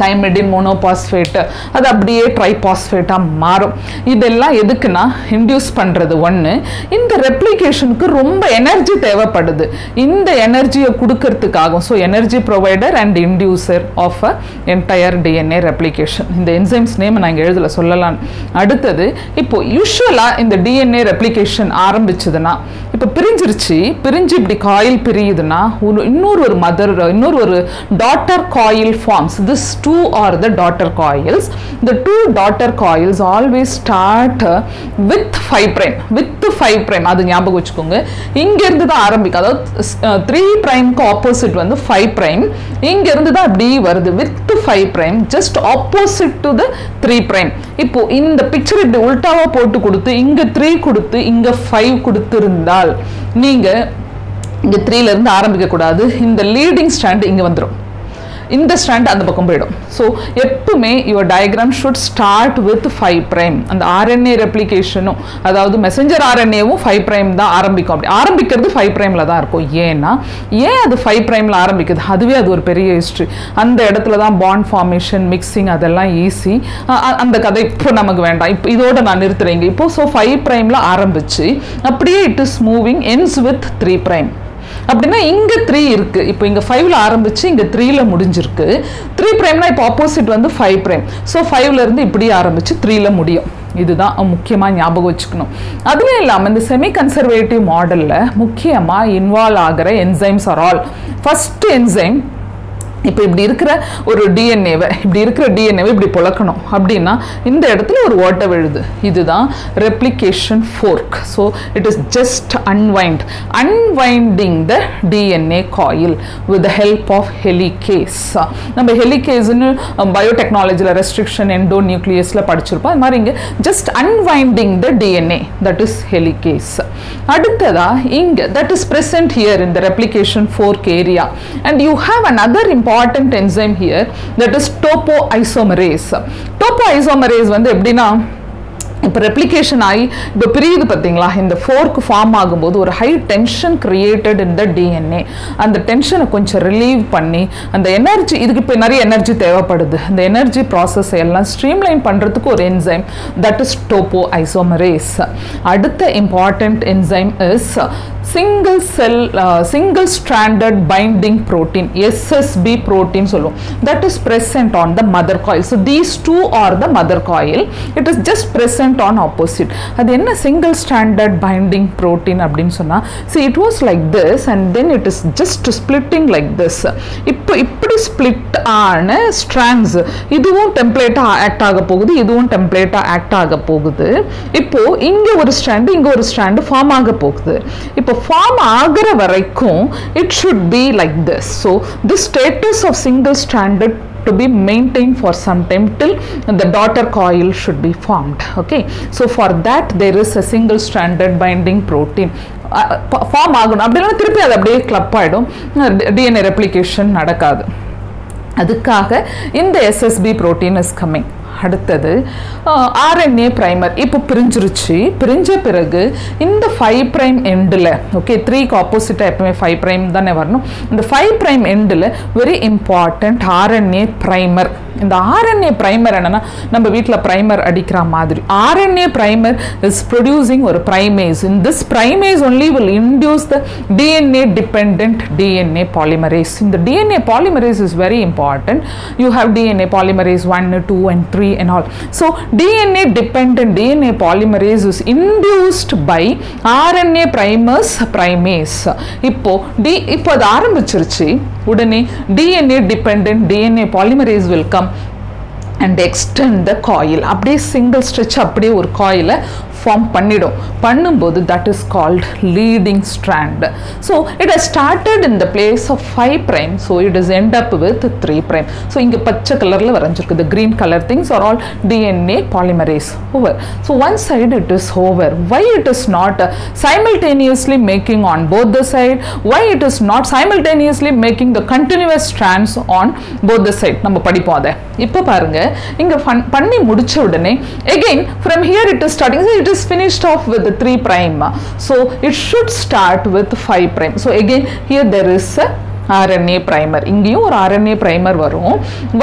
தைமிடின் மோனோபாஸ்பேட் அது அப்படியே ட்ரைபாஸ்பேட்டாக மாறும். இதெல்லாம் எதுக்குன்னா இன்டியூஸ் பண்ணுறது ஒன்று. இந்த ரெப்ளிகேஷனுக்கு ரொம்ப எனர்ஜி தேவைப்படுது. இந்த எனர்ஜியை கொடுக்கறதுக்காகும். So energy provider and inducer of a entire DNA replication. இந்த என்சைம்ஸ் நேம் நான் இங்கே எழுதல, சொல்லலாம். அடுத்தது இப்போ யூஸ்வலாக இந்த டிஎன்ஏ ரெப்ளிகேஷன் ஆரம்பிச்சதுன்னா இப்போ பிரிஞ்சிருச்சு, பிரிஞ்சு இப்படி காயில் பிரியுதுன்னா இன்னொரு daughter coil forms. This two are the daughter coils. The two daughter coils always start with 5'. அது ஞாபகம் வச்சுக்கோங்க. இங்க இருந்து தான் ஆரம்பிக்கும். அதாவது 3 பிரைம்க்கு ஆப்போசிட் வந்து 5'. இங்க இருந்து தான் அப்படி வருது with 5', just opposite to the 3'. இப்போ இந்த பிக்சர் இப்படி உல்டாவா போட்டு கொடுத்து இங்க 3 கொடுத்து இங்க 5 கொடுத்திருந்தால் நீங்க இங்க 3ல இருந்து ஆரம்பிக்க கூடாது. இந்த லீடிங் ஸ்ட்ராண்ட் இங்க வந்துடும், இந்த ஸ்ட்ராண்ட் அந்த பக்கம் போயிடும். ஸோ எப்பவுமே your diagram should start with 5'. அந்த ஆர்என்ஏ ரெப்ளிகேஷனும் அதாவது மெசஞ்சர் ஆர்என்ஏவும் 5' தான் ஆரம்பிக்கும். அப்படி ஆரம்பிக்கிறது 5'ல தான் இருக்கும். ஏன் அது 5'ல ஆரம்பிக்குது? அதுவே அது ஒரு பெரிய ஹிஸ்ட்ரி. அந்த இடத்துல தான் பாண்ட் ஃபார்மேஷன், மிக்சிங் அதெல்லாம் ஈஸி. அந்த கதை இப்போ நமக்கு வேண்டாம். இப்போ இதோட நான் நிறுத்துறேங்க. இப்போ ஸோ 5'ல ஆரம்பிச்சு அப்படியே it is moving ends with 3'. அப்படின்னா இங்க 3 இருக்கு. இப்போ இங்க 5ல ஆரம்பிச்சு இங்க 3ல முடிஞ்சிருக்கு. 3'னா இப்போ ஆப்போசிட் வந்து 5'. ஸோ 5ல இருந்து இப்படி ஆரம்பிச்சு 3ல முடியும். இதுதான் முக்கியமாக ஞாபகம் வச்சுக்கணும். அதுவும் இல்லாமல் இந்த செமி கன்சர்வேட்டிவ் மாடலில் முக்கியமாக இன்வால்வ் ஆகிற enzymes are all. First enzyme இப்போ இப்படி இருக்கிற ஒரு டிஎன்ஏவை இப்படி புழக்கணும் அப்படின்னா இந்த இடத்துல ஒரு ஓட்டை விழுது. இதுதான் replication fork. So it is just unwinding the DNA coil with the help of helicase. நம்ம ஹெலிகேஸ்ன்னு பயோடெக்னாலஜியில் ரெஸ்ட்ரிக்ஷன் எண்டோ நியூக்ளியஸில் படிச்சிருப்போம். அது மாதிரி இங்கே just unwinding the DNA, that is helicase. அடுத்ததா இங்கே that is present here in the replication fork area, and you have another important enzyme here, that is topoisomerase. Topoisomerase வந்து எப்படின்னா இப்போ ரெப்ளிகேஷன் ஆகி இப்போ பிரியுது பார்த்தீங்களா, இந்த ஃபோர்க் ஃபார்ம் ஆகும்போது ஒரு high tension created in the DNA. அந்த டென்ஷனை கொஞ்சம் ரிலீவ் பண்ணி அந்த எனர்ஜி, இதுக்கு இப்போ நிறைய எனர்ஜி தேவைப்படுது, அந்த எனர்ஜி ப்ராசஸ் எல்லாம் ஸ்ட்ரீம்லைன் பண்ணுறதுக்கு ஒரு என்சைம், தட் இஸ் டோபோஐசோமரேஸ். அடுத்த important enzyme is single stranded binding protein, SSB protein சொல்லுவோம். That is present on the mother coil. So these two are the mother coil. It is just present on opposite. அது என்ன single stranded binding protein அப்படின்னு சொன்னா, see it was like this and then it is just splitting like this. இப்போ இப்படி split ஆன strands, இதுவும் டெம்ப்ளேட்டா act ஆக போகுது, இதுவும் டெம்ப்ளேட்டா ஆக்ட் ஆக போகுது. இப்போ இங்க ஒரு ஸ்ட்ராண்ட் இங்க ஒரு ஸ்ட்ராண்ட் ஃபார்ம் ஆக போகுது. இப்போ ஃபார்ம் ஆகிற வரைக்கும் it should be like this. So this status of single stranded to be maintained for some time till the daughter coil should be formed. Okay, so for that there is a single stranded binding protein form ஆகணும். அப்படின்னா திருப்பி அது அப்படியே club ஆகிடும், DNA replication நடக்காது. அதுக்காக இந்த SSP protein is coming. அடுத்தது ஆர்என்ஏ பிரைமர். இப்போ பிரிஞ்ச பிறகு இந்த 5' எண்டில், ஓகே 3க்கு ஆப்போசிட்டாக எப்பவுமே 5' தானே வரணும். இந்த 5' எண்டில் வெரி இம்பார்ட்டண்ட் ஆர்என்ஏ பிரைமர். இந்த ஆர்என்ஏ பிரைமர் என்னன்னா நம்ம வீட்டில் பிரைமர் அடிக்கிற மாதிரி, ஆர்என்ஏ பிரைமர் இஸ் ப்ரொடியூசிங் ஒரு primase. In this primase only will induce the DNA dependent DNA polymerase. இந்த DNA polymerase is very important. You have DNA polymerase 1, 2 and 3 and all. So DNA dependent DNA polymerase is induced by RNA primase. இப்போ அது ஆரம்பிச்சிருச்சு, உடனே DNA dependent DNA polymerase will come and extend the coil. அப்படியே single stretch அப்படியே ஒரு காயிலை form பண்ணிடும். பண்ணும்போது that is called leading strand. So it has started in the place of 5 prime, so it is end up with 3 prime. So இங்க பச்சை கலர்ல வரைஞ்சிருக்கு. The green color things are all DNA polymerase over. So one side it is over. Why it is not simultaneously making on both the side? Why it is not simultaneously making the continuous strands on both the side? நம்ம படிப்போம் அதை. இப்போ பாருங்க இங்க பண்ணி முடிச்ச உடனே again from here it is starting, so it is finished off with the 3 prime, so it should start with 5 prime. So again here there is a RNA primer, இங்கேயும் ஒரு RNA primer வரும்.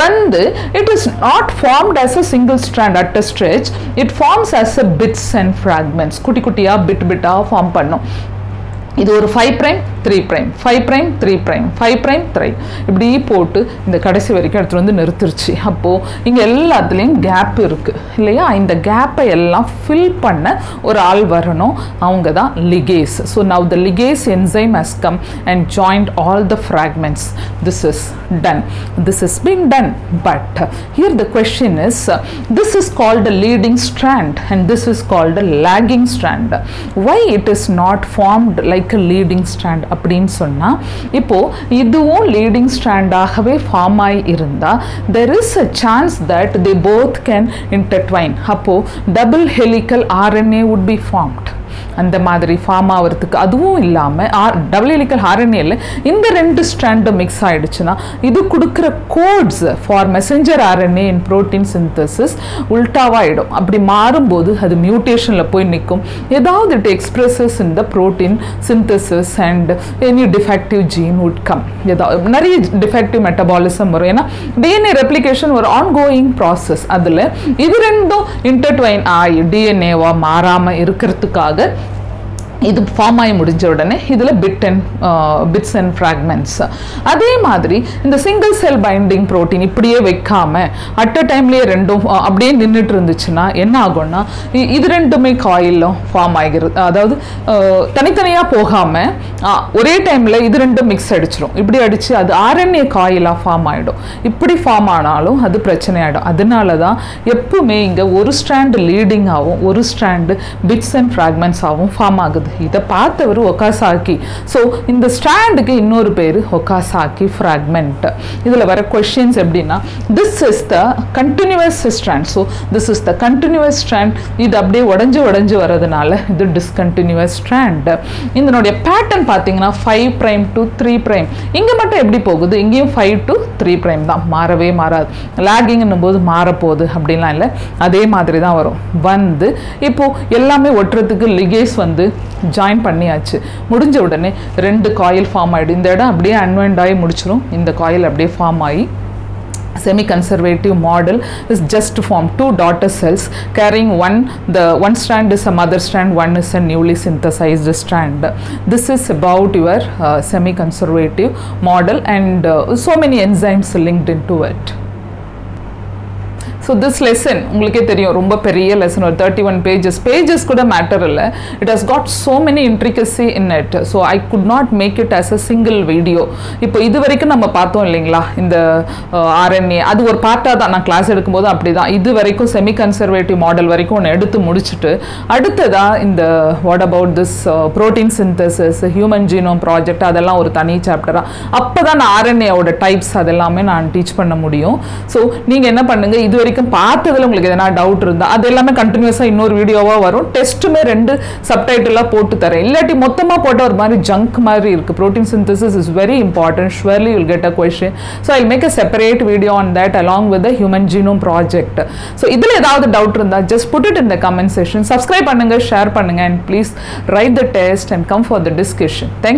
வந்து it is not formed as a single strand at a stretch, it forms as a bits and fragments, குட்டி குட்டியா பிட்டா form பண்ணும். இது ஒரு 5 prime 3 prime 5 prime 3 prime 5 prime 3 இப்படி போட்டு இந்த கடைசி வரைக்கும் எடுத்து வந்து நிறுத்திருச்சு. அப்போ இங்க எல்லாத்துலயும் கேப் இருக்கு இல்லையா? இந்த கேப்பை எல்லாம் ஃபில் பண்ண ஒரு ஆள் வரணும், அவங்க தான் ligase. So now the ligase enzyme has come and joined all the fragments. This is done, this has been done, but here the question is, this is called a leading strand and this is called a lagging strand. Why it is not formed like a leading strand அப்படின்னு சொன்னா, இப்போ இதுவும் leading strand ஆகவே form ஆகி இருந்தா there is a chance that they both can intertwine. அப்போ double helical RNA would be formed. அந்த மாதிரி ஃபார்ம் ஆகிறதுக்கு அதுவும் இல்லாமல் டபுள் ஹெலிக்கல் RNAல இந்த 2 ஸ்ட்ராண்ட் மிக்ஸ் ஆயிடுச்சுன்னா இது கொடுக்குற codes for messenger RNA in protein synthesis உல்டாவாயிடும். அப்படி மாறும்போது அது மியூட்டேஷனில் போய் நிற்கும். ஏதாவது it expresses in the protein synthesis and any defective gene would come. ஏதாவது நிறைய டிஃபெக்டிவ் மெட்டபாலிசம் வரும். ஏன்னா DNA ரெப்ளிகேஷன் ஒரு ஆன்கோயிங் ப்ராசஸ். அதில் இது ரெண்டும் இன்டர்ட்வைன் ஆகி டிஎன்ஏவா மாறாமல் இருக்கிறதுக்காக இது ஃபார்ம் ஆகி முடிஞ்ச உடனே இதில் பிட்ஸ் அண்ட் ஃப்ராக்மெண்ட்ஸ். அதே மாதிரி இந்த சிங்கிள் செல் பைண்டிங் ப்ரோட்டீன் இப்படியே வைக்காம அட் அ டைம்லேயே ரெண்டும் அப்படியே நின்றுட்டு இருந்துச்சுன்னா என்ன ஆகும்னா இது ரெண்டுமே காயிலும் ஃபார்ம் ஆகிறது. அதாவது தனித்தனியாக போகாமல் ஒரே டைமில் இது ரெண்டும் மிக்ஸ் அடிச்சிடும். இப்படி அடித்து அது RNA காயிலாக ஃபார்ம் ஆகிடும். இப்படி ஃபார்ம் ஆனாலும் அது பிரச்சனை ஆகிடும். அதனால தான் எப்பவுமே இங்கே ஒரு ஸ்ட்ராண்டு லீடிங் ஆகும், ஒரு ஸ்ட்ராண்டு பிட்ஸ் அண்ட் ஃப்ராக்மெண்ட்ஸ் ஆகும் ஃபார்ம் ஆகுது. இதை பார்த்தவர் ஒகாசாக்கி. ஸோ இந்த ஸ்ட்ராண்டுக்கு இன்னொரு பேர் ஒகாசாக்கி ஃப்ராக்மெண்ட். இதில் வர கொஸ்டின்ஸ் எப்படின்னா, this is the continuous strand, so this is the continuous strand. இது அப்படியே உடஞ்சு வரதுனால இது டிஸ்கண்டினியூவஸ் ஸ்ட்ராண்ட். இதனுடைய பேட்டர்ன் பார்த்தீங்கன்னா 5 prime to 3 prime. இங்கே மட்டும் எப்படி போகுது, இங்கேயும் 5 to 3 prime தான், மாறவே மாறாது. லாகிங்னும் போது மாறப்போகுது அப்படின்லாம் இல்லை, அதே மாதிரி தான் வரும். வந்து இப்போ எல்லாமே ஒட்டுறதுக்கு லிகேஸ் வந்து ஜாயின் பண்ணியாச்சு. முடிஞ்ச உடனே 2 காயில் ஃபார்ம் ஆகிடும். இந்த இடம் அப்படியே அன்வைண்ட் ஆகி முடிச்சிடும். இந்த காயில் அப்படியே ஃபார்ம் ஆகி semi-conservative model is just to form 2 daughter cells carrying one strand is a mother strand, one is a newly synthesized strand. This is about your semi-conservative model and so many enzymes linked into it. So this lesson உங்களுக்கே தெரியும் ரொம்ப பெரிய lesson, ஒரு 31 pages கூட matter இல்லை. It has got so many intricacy in it, so I could not make it as a single video. இப்போ இது வரைக்கும் நம்ம பார்த்தோம் இல்லைங்களா, இந்த RNA அது ஒரு பார்ட்டாக தான் நான் கிளாஸ் எடுக்கும்போது அப்படி தான். இது வரைக்கும் செமி கன்சர்வேட்டிவ் மாடல் வரைக்கும் ஒன்று எடுத்து முடிச்சுட்டு அடுத்ததாக இந்த what about this protein synthesis, human genome project, அதெல்லாம் ஒரு தனி சாப்டராக. அப்போ தான் நான் RNAவோட டைப்ஸ் அதெல்லாமே நான் டீச் பண்ண முடியும். ஸோ நீங்கள் என்ன பண்ணுங்கள், இது வரைக்கும் பார்த்ததுல உங்களுக்கு எதனா டவுட் இருந்தால் அது எல்லாமே கண்டினியூஸாக இன்னொரு வீடியோவாக வரும். டெஸ்ட்டுமே 2 சப்டைட்டிலாக போட்டு தரேன். இல்லாட்டி மொத்தமாக போட்ட ஒரு மாதிரி ஜங்க் மாதிரி இருக்குது. Protein synthesis is very important. Surely you'll get a question. So I make a separate video on that along with the human genome project. So இதில் ஏதாவது டவுட் இருந்தால் just put it in the comment section. Subscribe பண்ணுங்கள், share பண்ணுங்கள், and please write the test and come for the discussion. Thank